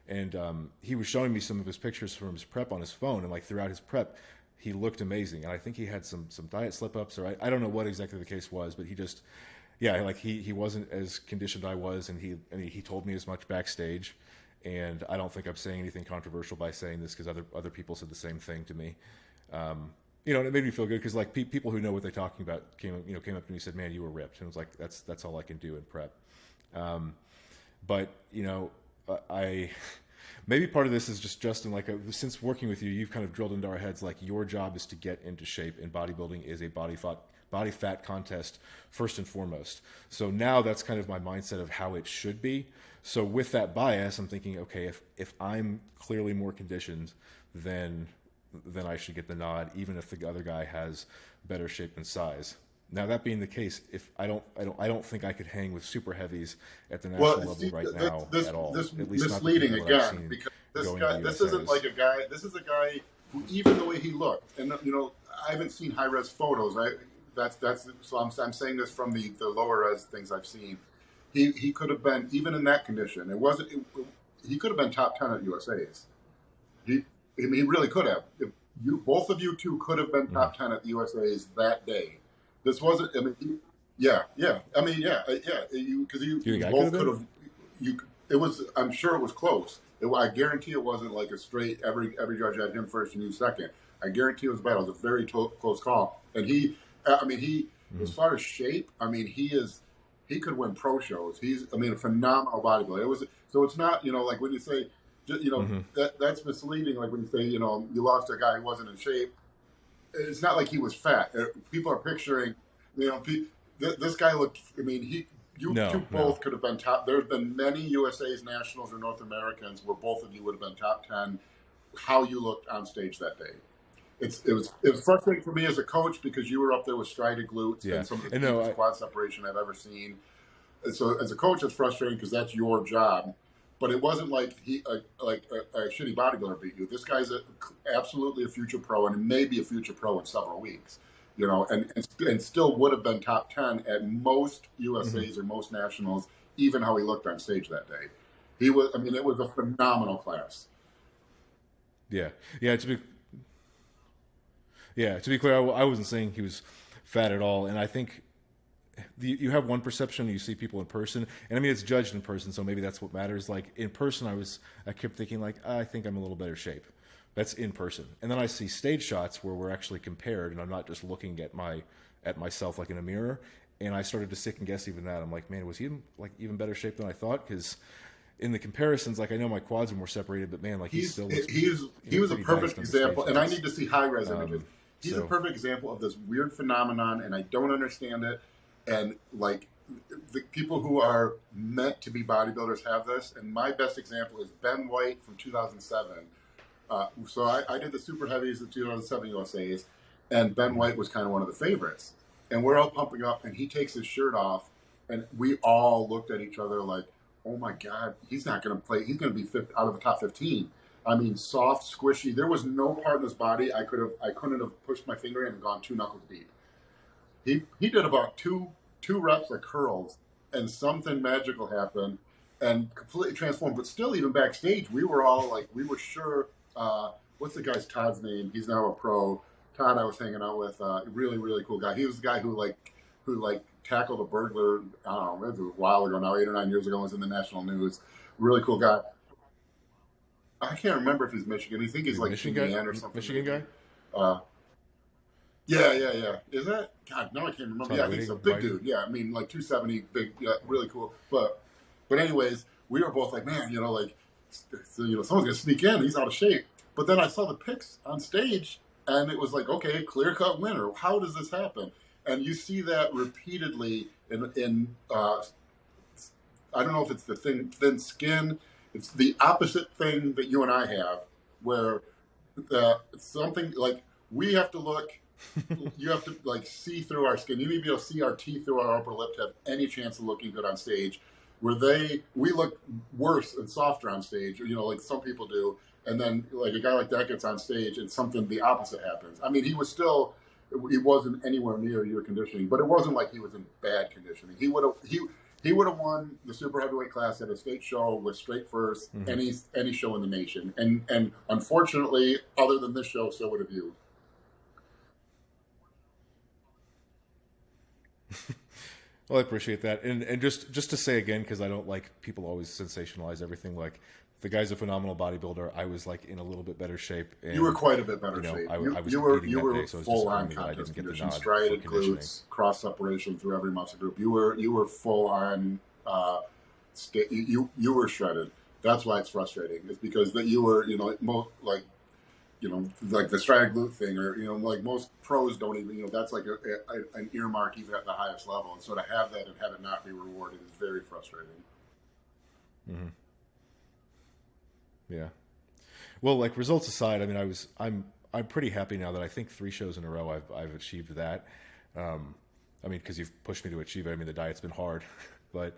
And he was showing me some of his pictures from his prep on his phone, and like throughout his prep, he looked amazing. And I think he had some diet slip ups, or I don't know what exactly the case was, but he just like he wasn't as conditioned I was, and he told me as much backstage. And I don't think I'm saying anything controversial by saying this, because other people said the same thing to me. You know, and it made me feel good, because like people who know what they're talking about came up to me and said, "Man, you were ripped," and it was like that's all I can do in prep. But you know, I maybe part of this is just Justin. Like since working with you, you've kind of drilled into our heads like your job is to get into shape, and bodybuilding is a body fat contest first and foremost. So now that's kind of my mindset of how it should be. So with that bias, I'm thinking, okay, if I'm clearly more conditioned, then I should get the nod, even if the other guy has better shape and size. Now that being the case, if I don't think I could hang with super heavies at the national level right now at all. This at least misleading not the again, because this isn't like a guy. This is a guy who, even the way he looked, and you know, I haven't seen high res photos. So I'm saying this from the lower res things I've seen. He could have been, even in that condition. He could have been top 10 at USA's. I mean, he really could have. If both of you two could have been top 10 at the USA's that day. This wasn't. I mean, yeah. I mean, yeah. Because you both could have. It was. I'm sure it was close. I guarantee it wasn't like a straight. Every judge had him first and you second. I guarantee it was bad. It was a very close call. And he. I mean, as far as shape, I mean, he could win pro shows. He's. I mean, a phenomenal bodybuilder. It was. So it's not. You know, like when you say. You know, that's misleading. Like when you say, you know, you lost a guy who wasn't in shape. It's not like he was fat. People are picturing, you know, this guy looked. I mean, you two both could have been top. There's been many USA's, nationals, or North Americans where both of you would have been top 10. How you looked on stage that day. It was frustrating for me as a coach, because you were up there with strided glutes and some of the deepest quad separation I've ever seen. And so as a coach, it's frustrating because that's your job. But it wasn't like a shitty bodybuilder beat you. This guy's absolutely a future pro, and maybe a future pro in several weeks. You know, and still would have been top 10 at most USA's or most nationals, even how he looked on stage that day. He was. I mean, it was a phenomenal class. Yeah. To be clear, I wasn't saying he was fat at all, and I think. You have one perception, you see people in person, and I mean it's judged in person, so maybe that's what matters. Like in person, I kept thinking like I think I'm a little better shape. That's in person, and then I see stage shots where we're actually compared, and I'm not just looking at myself like in a mirror. And I started to second guess even that. I'm like, man, was he like even better shape than I thought? Because in the comparisons, like I know my quads are more separated, but man, like he was a perfect example, and I need to see high res images. He's a perfect example of this weird phenomenon, and I don't understand it. And like the people who are meant to be bodybuilders have this. And my best example is Ben White from 2007. So I did the super heavies of 2007 USA's, and Ben White was kind of one of the favorites. And we're all pumping up, and he takes his shirt off, and we all looked at each other like, "Oh my God, he's not going to play. He's going to be out of the top 15." I mean, soft, squishy. There was no part in his body I couldn't have pushed my finger in and gone 2 knuckles deep. He did about two reps of curls, and something magical happened, and completely transformed. But still, even backstage, we were all like, we were sure. What's the guy's Todd's name? He's now a pro. Todd, I was hanging out with, really, really cool guy. He was the guy who tackled a burglar. I don't know, it was a while ago now, 8 or 9 years ago. Was in the national news. Really cool guy. I can't remember if he's Michigan. I think he's like Michigan or something. Michigan guy. Yeah. Is that God? No, I can't remember. Todd Yeah, I think he's a big dude. Yeah, I mean like 270, big, yeah, really cool. But anyways, we were both like, man, like, someone's gonna sneak in. He's out of shape. But then I saw the pics on stage, and it was like, okay, clear cut winner. How does this happen? And you see that repeatedly in I don't know if it's the thin skin. It's the opposite thing that you and I have, where something like we have to look. You have to like see through our skin. You need to be able to see our teeth through our upper lip to have any chance of looking good on stage. Where we look worse and softer on stage, like some people do. And then like a guy like that gets on stage and something the opposite happens. I mean, he wasn't anywhere near your conditioning, but it wasn't like he was in bad conditioning. He would have won the super heavyweight class at a state show with straight first, any show in the nation. And unfortunately, other than this show, so would have you. Well, I appreciate that, and just to say again, because I don't like people always sensationalize everything. Like the guy's a phenomenal bodybuilder. I was like in a little bit better shape. And, you were quite a bit better shape. I was you were day, so full on contest condition, striated glutes, cross separation through every muscle group. You were full on. You were shredded. That's why it's frustrating. It's because that you were like the striated glute thing, or like most pros don't even, that's like an earmark even at the highest level, and so to have that and have it not be rewarded is very frustrating. Mm-hmm. Yeah. Well, like results aside, I mean, I'm pretty happy now that I think 3 shows in a row I've achieved that. I mean, because you've pushed me to achieve it. I mean, the diet's been hard, but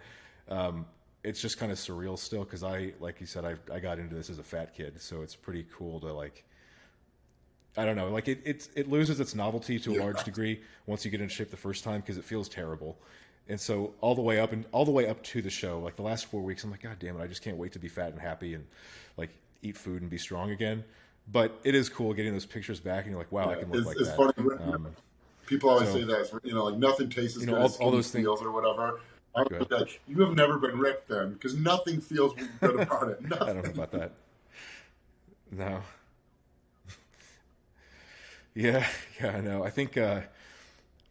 it's just kind of surreal still because like you said, I got into this as a fat kid, so it's pretty cool to like. I don't know, like it loses its novelty to a large degree once you get in shape the first time because it feels terrible, and so all the way up to the show, like the last 4 weeks, I'm like, God damn it, I just can't wait to be fat and happy and like eat food and be strong again. But it is cool getting those pictures back, and you're like, wow, I can look like that. Funny. People always say that, like nothing tastes as good as all those things or whatever. I was like, you have never been ripped then, because nothing feels good about it. Nothing. I don't know about that. No. Yeah, I know. I think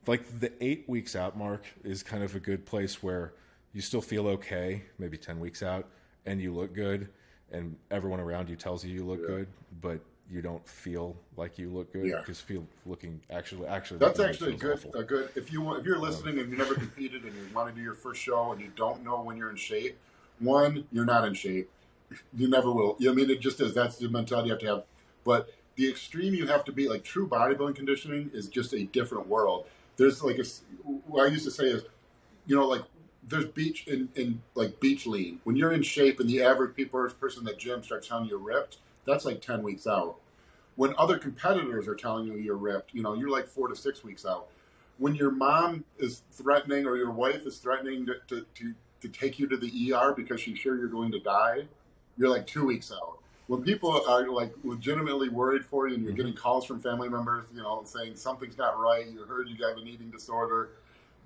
like the 8 weeks out mark is kind of a good place where you still feel okay, maybe 10 weeks out, and you look good, and everyone around you tells you look good, but you don't feel like you look good because looking actually that's actually a good if you're listening and you never competed and you want to do your first show and you don't know when you're in shape. One, you're not in shape. You never will. I mean, it just is. That's the mentality you have to have. But the extreme you have to be, like true bodybuilding conditioning is just a different world. There's like what I used to say is, like there's beach in like beach lean. When you're in shape and the average person in the gym starts telling you you're ripped, that's like 10 weeks out. When other competitors are telling you you're ripped, you're like 4 to 6 weeks out. When your mom is threatening or your wife is threatening to take you to the ER because she's sure you're going to die, you're like 2 weeks out. When people are like legitimately worried for you and you're getting calls from family members, saying something's not right, you heard you have an eating disorder,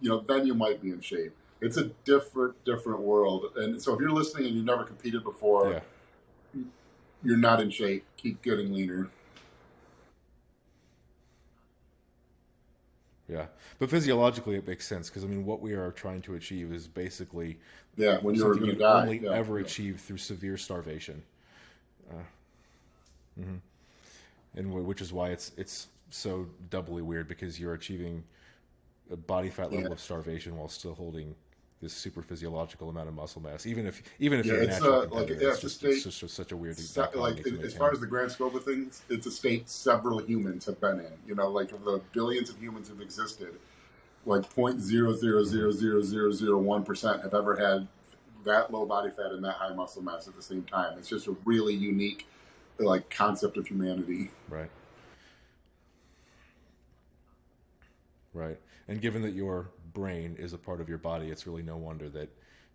then you might be in shape. It's a different world. And so if you're listening and you've never competed before, you're not in shape. Keep getting leaner. Yeah, but physiologically it makes sense because I mean what we are trying to achieve is basically when you're going to die, only ever achieve through severe starvation. And which is why it's so doubly weird because you're achieving a body fat level of starvation while still holding this super physiological amount of muscle mass, even if you're natural it's just such a weird as far as the grand scope of things, it's a state several humans have been in. Like of the billions of humans who've existed, like 0.0000001% have ever had that low body fat and that high muscle mass at the same time. It's just a really unique like concept of humanity. Right. And given that your brain is a part of your body, it's really no wonder that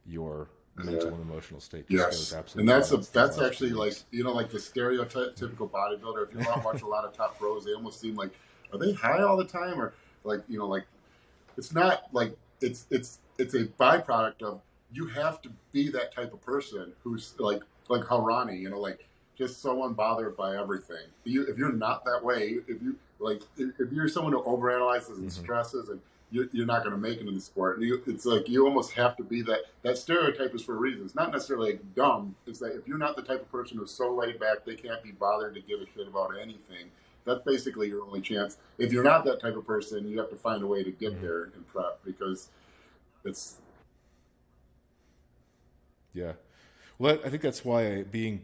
your mental and emotional state just goes Yes, and absolutely nuts these that's last few actually like weeks. like the stereotypical bodybuilder. If you watch a lot of top pros, they almost seem like, are they high all the time, or like like it's not like it's a byproduct of, you have to be that type of person who's like how Ronnie, like just so unbothered by everything. If you're not that way, if you're someone who overanalyzes and stresses, and you're not going to make it in the sport. It's like you almost have to be that. That stereotype is for a reason. It's not necessarily dumb. It's that if you're not the type of person who's so laid back, they can't be bothered to give a shit about anything. That's basically your only chance. If you're not that type of person, you have to find a way to get there in prep, because it's Yeah. Well, I think that's why being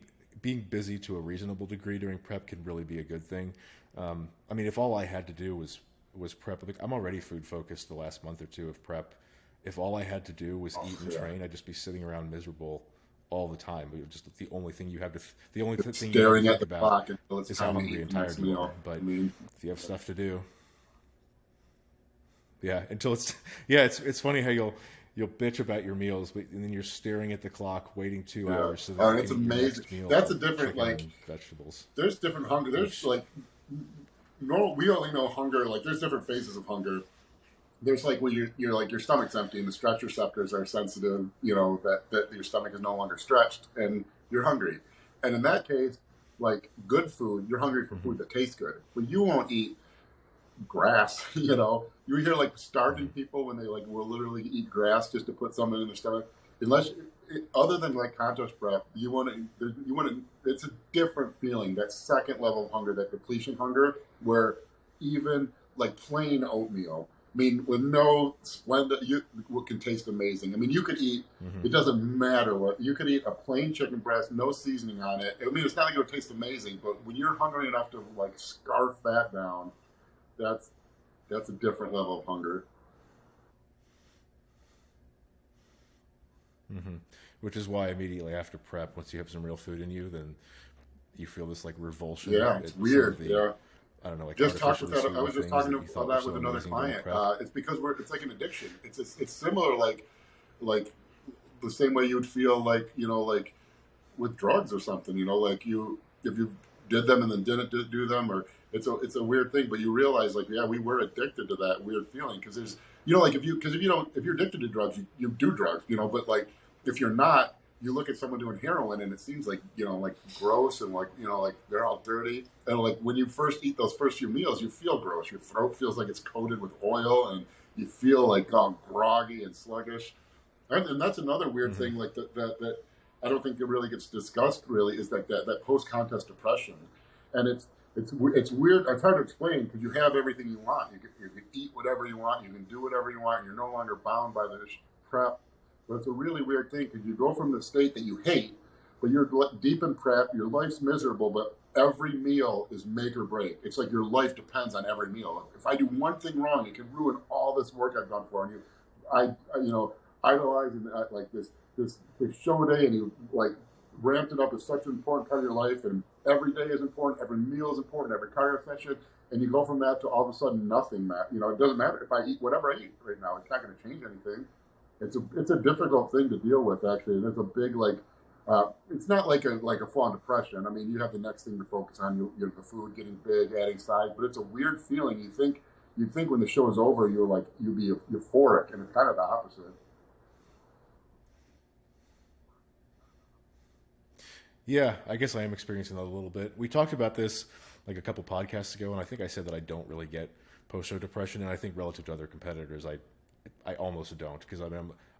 busy to a reasonable degree during prep can really be a good thing. I mean, if all I had to do was prep, like, I'm already food focused the last month or two of prep. If all I had to do was eat and train, I'd just be sitting around miserable all the time. But just the only thing you have to the only thing you have to staring at think the about clock until it's is how time to hungry eat and the tired next you are. meal. But I mean, if you have stuff to do, yeah, until it's yeah, it's funny how you'll bitch about your meals, but and then you're staring at the clock, waiting 2 hours so that you it's can eat your amazing. next meal That's a of different chicken and vegetables. There's different hunger. There's Which, normal. We only know hunger. Like there's different phases of hunger. There's like when you're like your stomach's empty and the stretch receptors are sensitive. That your stomach is no longer stretched and you're hungry. And in that case, like good food, you're hungry for food that tastes good. But you won't eat grass. You hear like starving people when they like will literally eat grass just to put something in their stomach. Unless other than like contest prep, you want to. It's a different feeling. That second level of hunger, that depletion hunger, where even like plain oatmeal, I mean, with no splendor, can taste amazing. I mean, you could eat. It doesn't matter what you could eat, a plain chicken breast, no seasoning on it. I mean, it's not like it would taste amazing, but when you're hungry enough to like scarf that down, that's a different level of hunger. which is why immediately after prep, once you have some real food in you, then you feel this like revulsion. Yeah, it's at some weird. of the, Yeah. I don't know, like Just talked with artificially that. I was sweetened just things talking that you thought about were that so with another amazing during client. prep. It's because it's like an addiction. It's similar like the same way you would feel like like with drugs or something. Like if you did them and then didn't do them, or it's a weird thing. But you realize like, yeah, we were addicted to that weird feeling, because there's like if you're addicted to drugs, you do drugs. But like if you're not, you look at someone doing heroin and it seems like like gross, and like like they're all dirty, and like when you first eat those first few meals, you feel gross. Your throat feels like it's coated with oil, and you feel like all groggy and sluggish. And that's another weird thing, like that I don't think it really gets discussed. Really, is that post contest depression, and it's weird. It's hard to explain because you have everything you want. You can eat whatever you want. You can do whatever you want. You're no longer bound by the prep. But it's a really weird thing because you go from the state that you hate, but you're deep in prep. Your life's miserable, but every meal is make or break. It's like your life depends on every meal. If I do one thing wrong, it can ruin all this work I've done for you. Idolize and like this show day, and you like ramped it up as such an important part of your life, and every day is important, every meal is important, every cardio session, and you go from that to all of a sudden nothing matters. It doesn't matter if I eat whatever I eat right now; it's not going to change anything. It's a difficult thing to deal with, actually, and it's a big like. It's not like a full-on depression. I mean, you have the next thing to focus on, the food getting big, adding size, but it's a weird feeling. You'd think when the show is over, you'd be euphoric, and it's kind of the opposite. Yeah, I guess I am experiencing that a little bit. We talked about this like a couple podcasts ago, and I think I said that I don't really get post-show depression, and I think relative to other competitors, I almost don't, because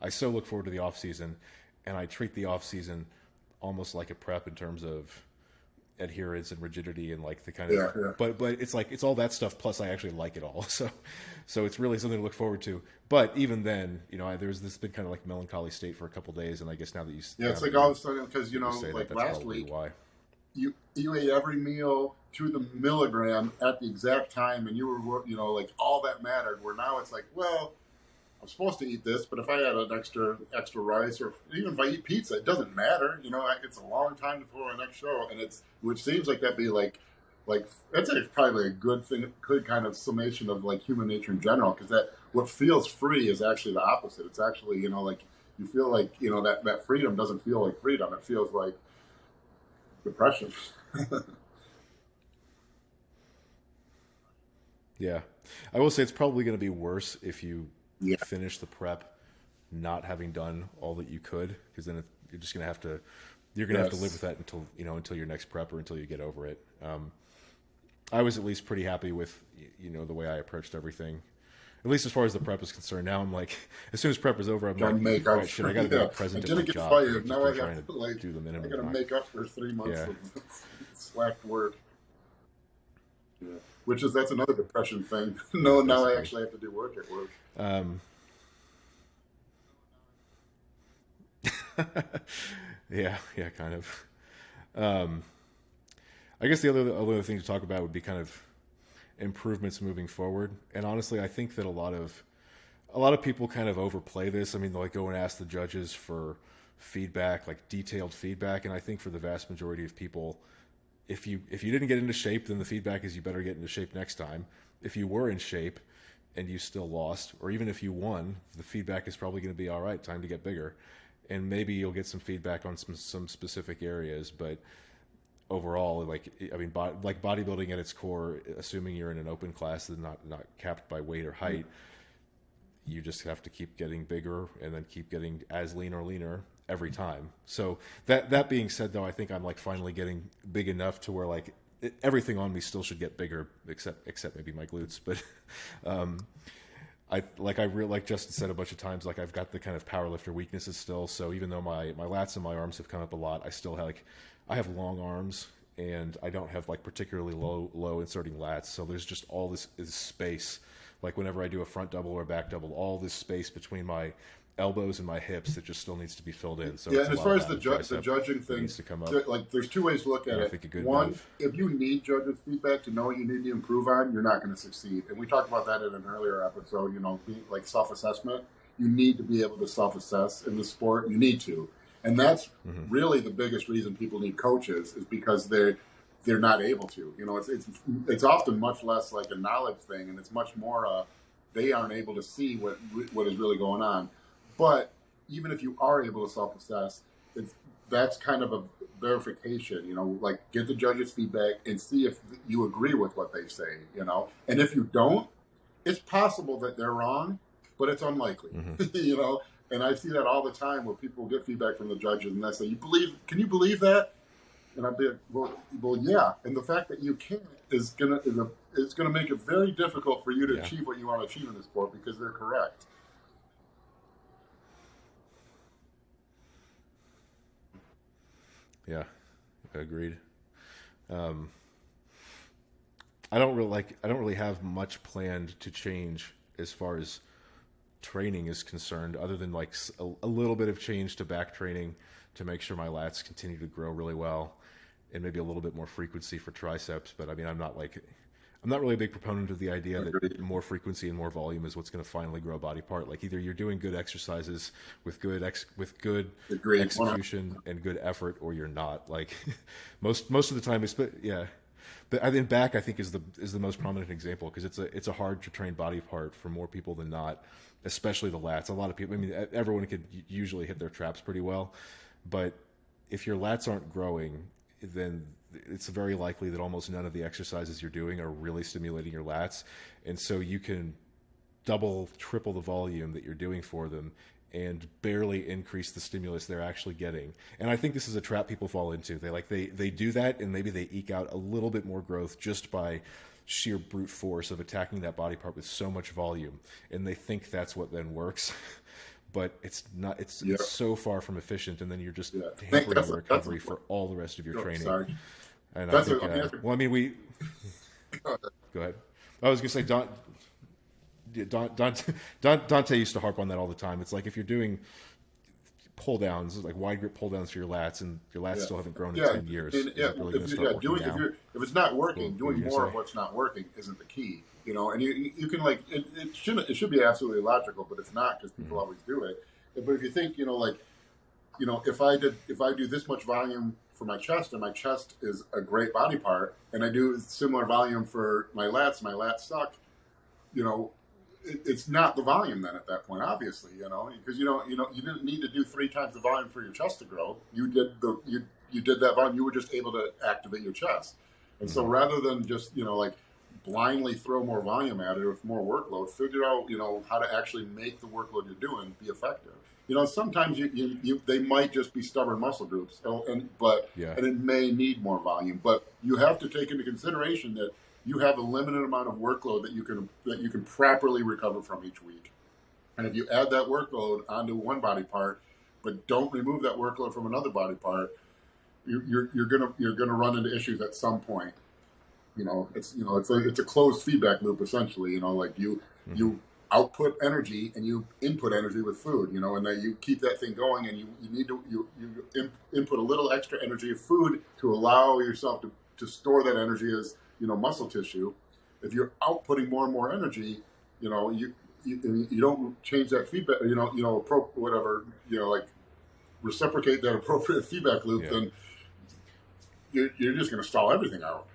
I so look forward to the off season, and I treat the off season almost like a prep in terms of adherence and rigidity and like the kind of but it's like it's all that stuff plus I actually like it all, so it's really something to look forward to. But even then, there's this been kind of like melancholy state for a couple of days, and I guess now that it's like all of a sudden, because like that's last week why you ate every meal to the milligram at the exact time, and you were like all that mattered, where now it's like, well, I'm supposed to eat this, but if I add an extra rice, or even if I eat pizza, it doesn't matter. It's a long time before our next show, and which seems like that'd be like that's probably a good thing, good kind of summation of like human nature in general, because that what feels free is actually the opposite. It's actually like you feel like, you know, that freedom doesn't feel like freedom. It feels like depression. Yeah. I will say it's probably going to be worse if you Yeah. finish the prep not having done all that you could, because then you're just going to have to, you're going to have to live with that until, you know, until your next prep or until you get over it. I was at least pretty happy with, you know, the way I approached everything, at least as far as the prep is concerned. Now I'm like, as soon as prep is over, I'm like, Make all up right, shit, for, I got to be yeah. present I at my didn't get job. fired. Keep Now I trying have to like, do the I minimum. got to make up for 3 months Yeah. of slack work. Yeah. That's another depression thing. No, now I actually have to do work at work. Yeah, kind of. I guess the other thing to talk about would be kind of improvements moving forward. And honestly, I think that a lot of people kind of overplay this. I mean, they'll like go and ask the judges for feedback, like detailed feedback. And I think for the vast majority of people, if you didn't get into shape, then the feedback is you better get into shape next time. If you were in shape and you still lost, or even if you won, the feedback is probably going to be all right, time to get bigger. And maybe you'll get some feedback on some specific areas, but overall, like, I mean, like bodybuilding at its core, assuming you're in an open class and not capped by weight or height, you just have to keep getting bigger and then keep getting as lean or leaner every time. So that being said, though, I think I'm like finally getting big enough to where like everything on me still should get bigger, except maybe my glutes. But like Justin said a bunch of times, like I've got the kind of powerlifter weaknesses still. So even though my lats and my arms have come up a lot, I still have I have long arms and I don't have like particularly low inserting lats. So there's just all this space. Like whenever I do a front double or back double, all this space between my elbows and my hips that just still needs to be filled in. So yeah, and as far as the judging thing, needs to come up. Like there's two ways to look at it. One, if you need judges' feedback to know what you need to improve on, you're not going to succeed. And we talked about that in an earlier episode. You know, like self-assessment. You need to be able to self-assess in the sport. You need to, and that's really the biggest reason people need coaches is because they're not able to. You know, it's often much less like a knowledge thing, and it's much more they aren't able to see what is really going on. But even if you are able to self-assess, that's kind of a verification, you know, like get the judges' feedback and see if you agree with what they say, you know. And if you don't, it's possible that they're wrong, but it's unlikely, you know. And I see that all the time where people get feedback from the judges and they say, can you believe that? And I'd be like, well, yeah. And the fact that you can't is gonna make it very difficult for you to achieve what you want to achieve in the sport because they're correct. Yeah, agreed. I don't really have much planned to change as far as training is concerned, other than like a little bit of change to back training to make sure my lats continue to grow really well, and maybe a little bit more frequency for triceps. But I mean, I'm not really a big proponent of the idea that more frequency and more volume is what's going to finally grow a body part. Like either you're doing good exercises with good execution and good effort, or you're not. Like most of the time, But I think back, I think is the most prominent example because it's a hard to train body part for more people than not, especially the lats. A lot of people, I mean, everyone could usually hit their traps pretty well, but if your lats aren't growing, then it's very likely that almost none of the exercises you're doing are really stimulating your lats. And so you can double, triple the volume that you're doing for them and barely increase the stimulus they're actually getting. And I think this is a trap people fall into. They do that and maybe they eke out a little bit more growth just by sheer brute force of attacking that body part with so much volume. And they think that's what then works. But it's not. It's so far from efficient, and then you're just hampering the recovery for all the rest of your training. Sorry. And I think, well, I mean, go ahead. I was going to say, Dante used to harp on that all the time. It's like if you're doing pull downs, like wide grip pull downs for your lats, and your lats still haven't grown in 10 years. And, if it's not working, doing more of what's not working isn't the key. You know, and you can like it should be absolutely logical, but it's not because people always do it. But if you think, if I do this much volume for my chest, and my chest is a great body part, and I do similar volume for my lats suck, it's not the volume then at that point, obviously, because you didn't need to do 3 times the volume for your chest to grow. You did that volume. You were just able to activate your chest. And so rather than just like blindly throw more volume at it with more workload, figure out how to actually make the workload you're doing be effective. Sometimes they might just be stubborn muscle groups, and it may need more volume, but you have to take into consideration that you have a limited amount of workload that you can properly recover from each week. And if you add that workload onto one body part, but don't remove that workload from another body part, you're gonna run into issues at some point. It's a closed feedback loop essentially. Like you output energy and you input energy with food. And then you keep that thing going, and you need to input a little extra energy of food to allow yourself to store that energy as muscle tissue. If you're outputting more and more energy, you don't change that feedback. Like reciprocate that appropriate feedback loop, then you're just going to stall everything out.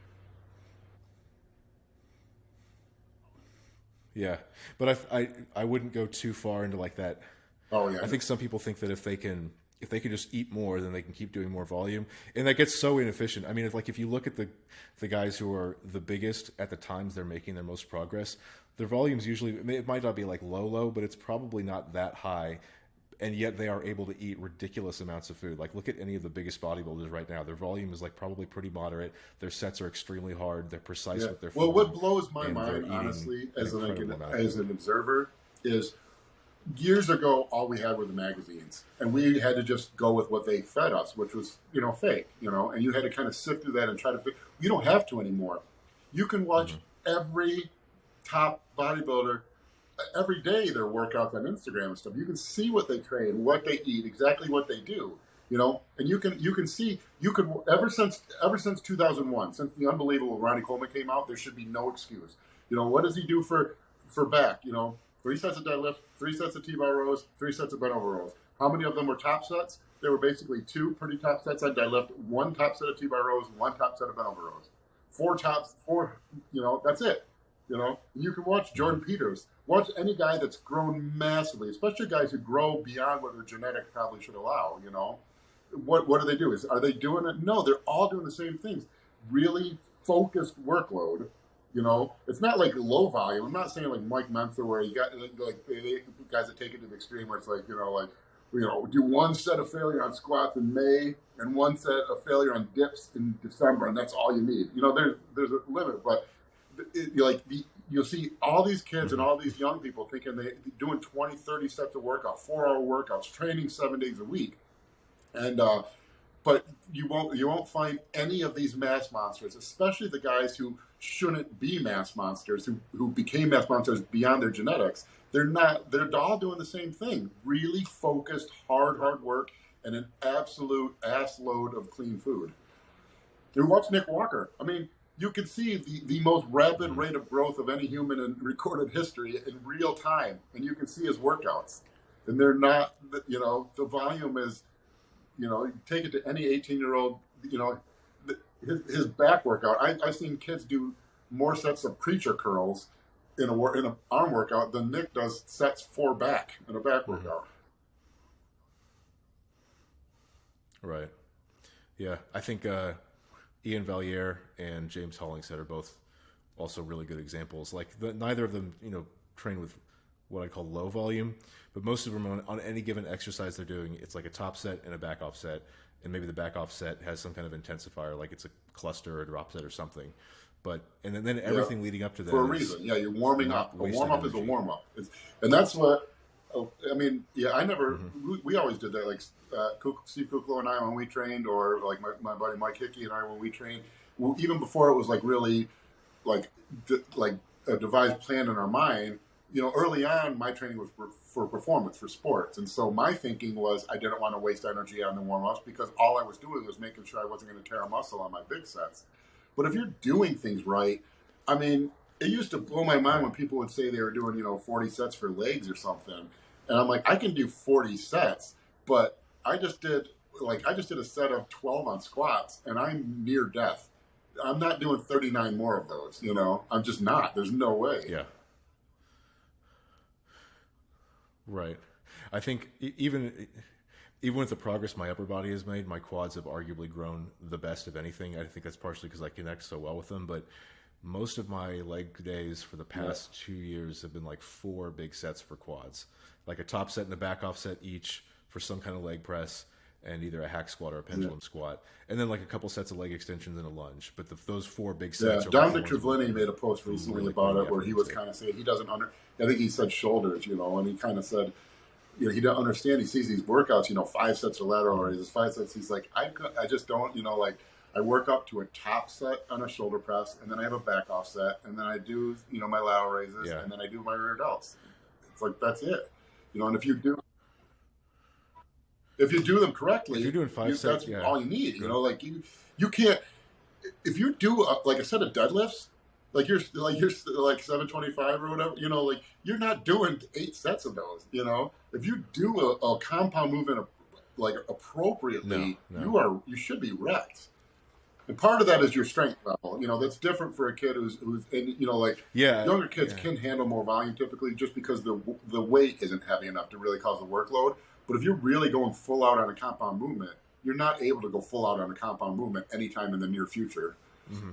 Yeah, but I wouldn't go too far into like that. Oh yeah. I think some people think that if they can just eat more, then they can keep doing more volume, and that gets so inefficient. I mean, if you look at the guys who are the biggest at the times they're making their most progress, their volumes usually, it might not be like low, but it's probably not that high, and yet they are able to eat ridiculous amounts of food. Like look at any of the biggest bodybuilders right now. Their volume is like probably pretty moderate. Their sets are extremely hard. They're precise with their food. Well, what blows my mind, honestly, as an observer, is years ago, all we had were the magazines, and we had to just go with what they fed us, which was, fake, and you had to kind of sift through that and try to. You don't have to anymore. You can watch every top bodybuilder every day, their workouts on Instagram and stuff. You can see what they train, what they eat, exactly what they do, and you can see ever since 2001, since the unbelievable Ronnie Coleman came out, there should be no excuse. What does he do for back? 3 sets of deadlift, 3 sets of T-bar rows, 3 sets of bent over rows. How many of them were top sets? There were basically 2 pretty top sets on deadlift, 1 top set of T-bar rows, 1 top set of bent over rows. 4 tops, that's it. You can watch Jordan Peters. Watch any guy that's grown massively, especially guys who grow beyond what their genetics probably should allow. What do they do? Are they doing it? No, they're all doing the same things. Really focused workload. It's not like low volume. I'm not saying like Mike Menther, where you got like guys that take it to the extreme, where it's like do 1 set of failure on squats in May and 1 set of failure on dips in December, and that's all you need. There's a limit, but you'll see all these kids and all these young people thinking they're doing 20, 30 sets of workout, 4-hour workouts, training 7 days a week, and but you won't find any of these mass monsters, especially the guys who shouldn't be mass monsters, who became mass monsters beyond their genetics. They're all doing the same thing. Really focused, hard work, and an absolute ass load of clean food. You watch Nick Walker. I mean, you can see the most rapid rate of growth of any human in recorded history in real time, and you can see his workouts. And they're not, the volume is, you take it to any 18-year-old, his back workout. I've seen kids do more sets of preacher curls in an arm workout than Nick does sets for back in a back workout. Right. Yeah, I think Ian Valier and James Hollingshead are both also really good examples. Like neither of them, train with what I call low volume, but most of them on any given exercise they're doing, it's like a top set and a back off set, and maybe the back off set has some kind of intensifier, like it's a cluster or a drop set or something. But and then everything leading up to that for a reason. Yeah, you're warming up. A warm up is a warm up, and that's what. I mean, I never. We always did that. Like Steve Kuklo and I when we trained, or like my buddy Mike Hickey and I when we trained. Even before it was like really, like a devised plan in our mind. Early on, my training was for performance, for sports, and so my thinking was I didn't want to waste energy on the warm ups because all I was doing was making sure I wasn't going to tear a muscle on my big sets. But if you're doing things right, I mean, it used to blow my mind when people would say they were doing, 40 sets for legs or something. And I'm like, I can do 40 sets, but I just did a set of 12 on squats, and I'm near death. I'm not doing 39 more of those, I'm just not. There's no way. Yeah. Right. I think even with the progress my upper body has made, my quads have arguably grown the best of anything. I think that's partially because I connect so well with them, but most of my leg days for the past 2 years have been like 4 big sets for quads, like a top set and a back off set each for some kind of leg press and either a hack squat or a pendulum squat, and then like a couple sets of leg extensions and a lunge. But those 4 big sets. Yeah, Dominic Trivlini made a post recently about it where he was kind of saying he doesn't I think he said shoulders, and he kind of said, he didn't understand. He sees these workouts, 5 sets of lateral raises, 5 sets. He's like, I just don't, like, I work up to a top set on a shoulder press, and then I have a back off set, and then I do, my lateral raises, and then I do my rear delts. It's like, that's it. And if you do them correctly, if you're doing 5 sets, that's all you need. Like you can't, if you do like a set of deadlifts, like you're like 725 or whatever, like you're not doing 8 sets of those. If you do a compound movement like appropriately, you should be wrecked. And part of that is your strength level. That's different for a kid who's younger kids can handle more volume typically just because the weight isn't heavy enough to really cause the workload. But if you're really going full out on a compound movement, you're not able to go full out on a compound movement anytime in the near future. Mm-hmm.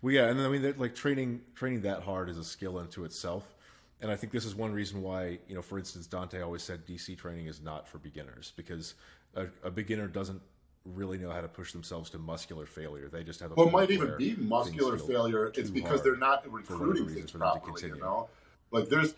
Well, yeah, and I mean, like training that hard is a skill unto itself, and I think this is one reason why, for instance, Dante always said DC training is not for beginners, because a beginner doesn't really know how to push themselves to muscular failure. They just have a it might even be muscular failure. It's because they're not recruiting things properly. Like there's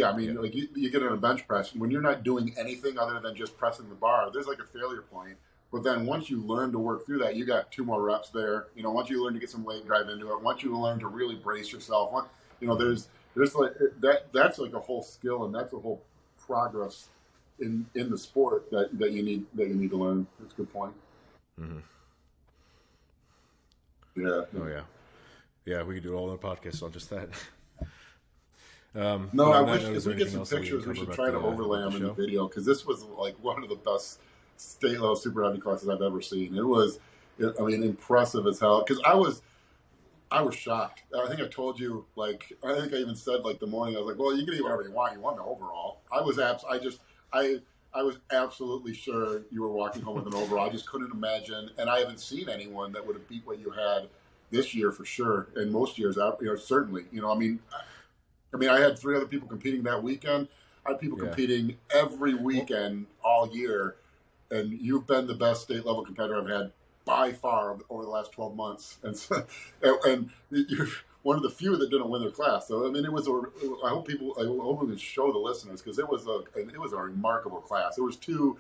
I mean, like you get in a bench press when you're not doing anything other than just pressing the bar. There's like a failure point. But then once you learn to work through that, you got 2 more reps there. Once you learn to get some leg drive into it, once you learn to really brace yourself, there's like that's like a whole skill, and that's a whole progress in the sport that you need to learn. That's a good point. Mm-hmm. Yeah. Oh yeah. Yeah, we could do it all on the podcast on just that. No, I wish if we get some pictures, we should try to overlay them in the video, because this was like one of the best state level super heavy classes I've ever seen. It was, impressive as hell. Because I was shocked. I think I told you, like, I think I even said like the morning, I was like, well, you can eat whatever you want. You want the overall. I was absolutely sure you were walking home with an overall. I just couldn't imagine, and I haven't seen anyone that would have beat what you had this year for sure, and most years out, certainly. I had 3 other people competing that weekend. I had people competing every weekend all year, and you've been the best state level competitor I've had by far over the last 12 months. And so, and you're one of the few that didn't win their class. So it was I hope we can show the listeners, because it was a remarkable class. There was two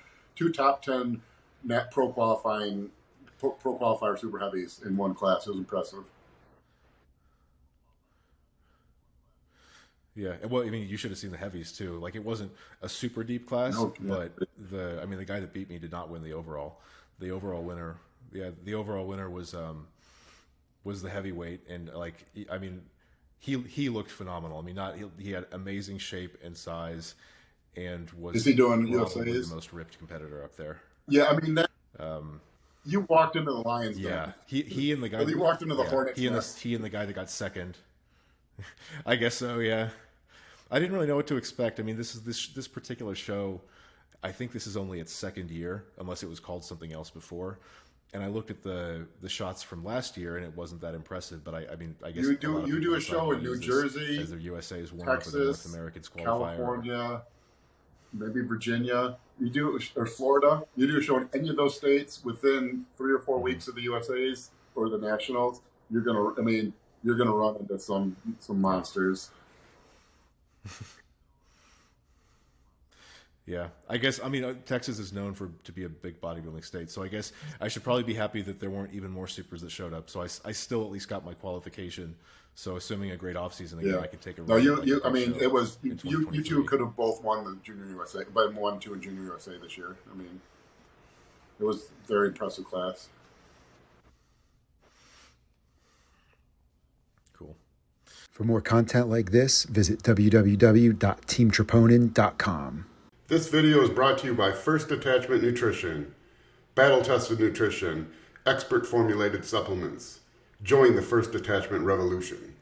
top 10 net pro qualifier super heavies in one class. It was impressive. Yeah, well, you should have seen the heavies too. Like, it wasn't a super deep class, but the guy that beat me did not win the overall. The overall winner was the heavyweight, and he looked phenomenal. He had amazing shape and size, and was is he doing probably USA's? The most ripped competitor up there. Yeah, you walked into the Lions. Yeah, he and the guy. He walked into the Hornets. He and the guy that got second. I guess so. Yeah, I didn't really know what to expect. This particular show, I think this is only its 2nd year, unless it was called something else before. And I looked at the shots from last year, and it wasn't that impressive. But I guess you do a show in New Jersey, as the USA's warm up for the North Americans qualifier. California, maybe Virginia. You do, or Florida. You do a show in any of those states within 3 or 4 weeks of the USA's or the Nationals. You're gonna run into some monsters. Yeah, I guess, Texas is known to be a big bodybuilding state, so I guess I should probably be happy that there weren't even more supers that showed up. So I still at least got my qualification. So assuming a great offseason again, I could take a run. No, you two could have both won the Junior USA, but 1-2 in Junior USA this year. It was a very impressive class. Cool. For more content like this, visit www.teamtroponin.com. This video is brought to you by First Attachment Nutrition, battle-tested nutrition, expert formulated supplements. Join the First Attachment revolution.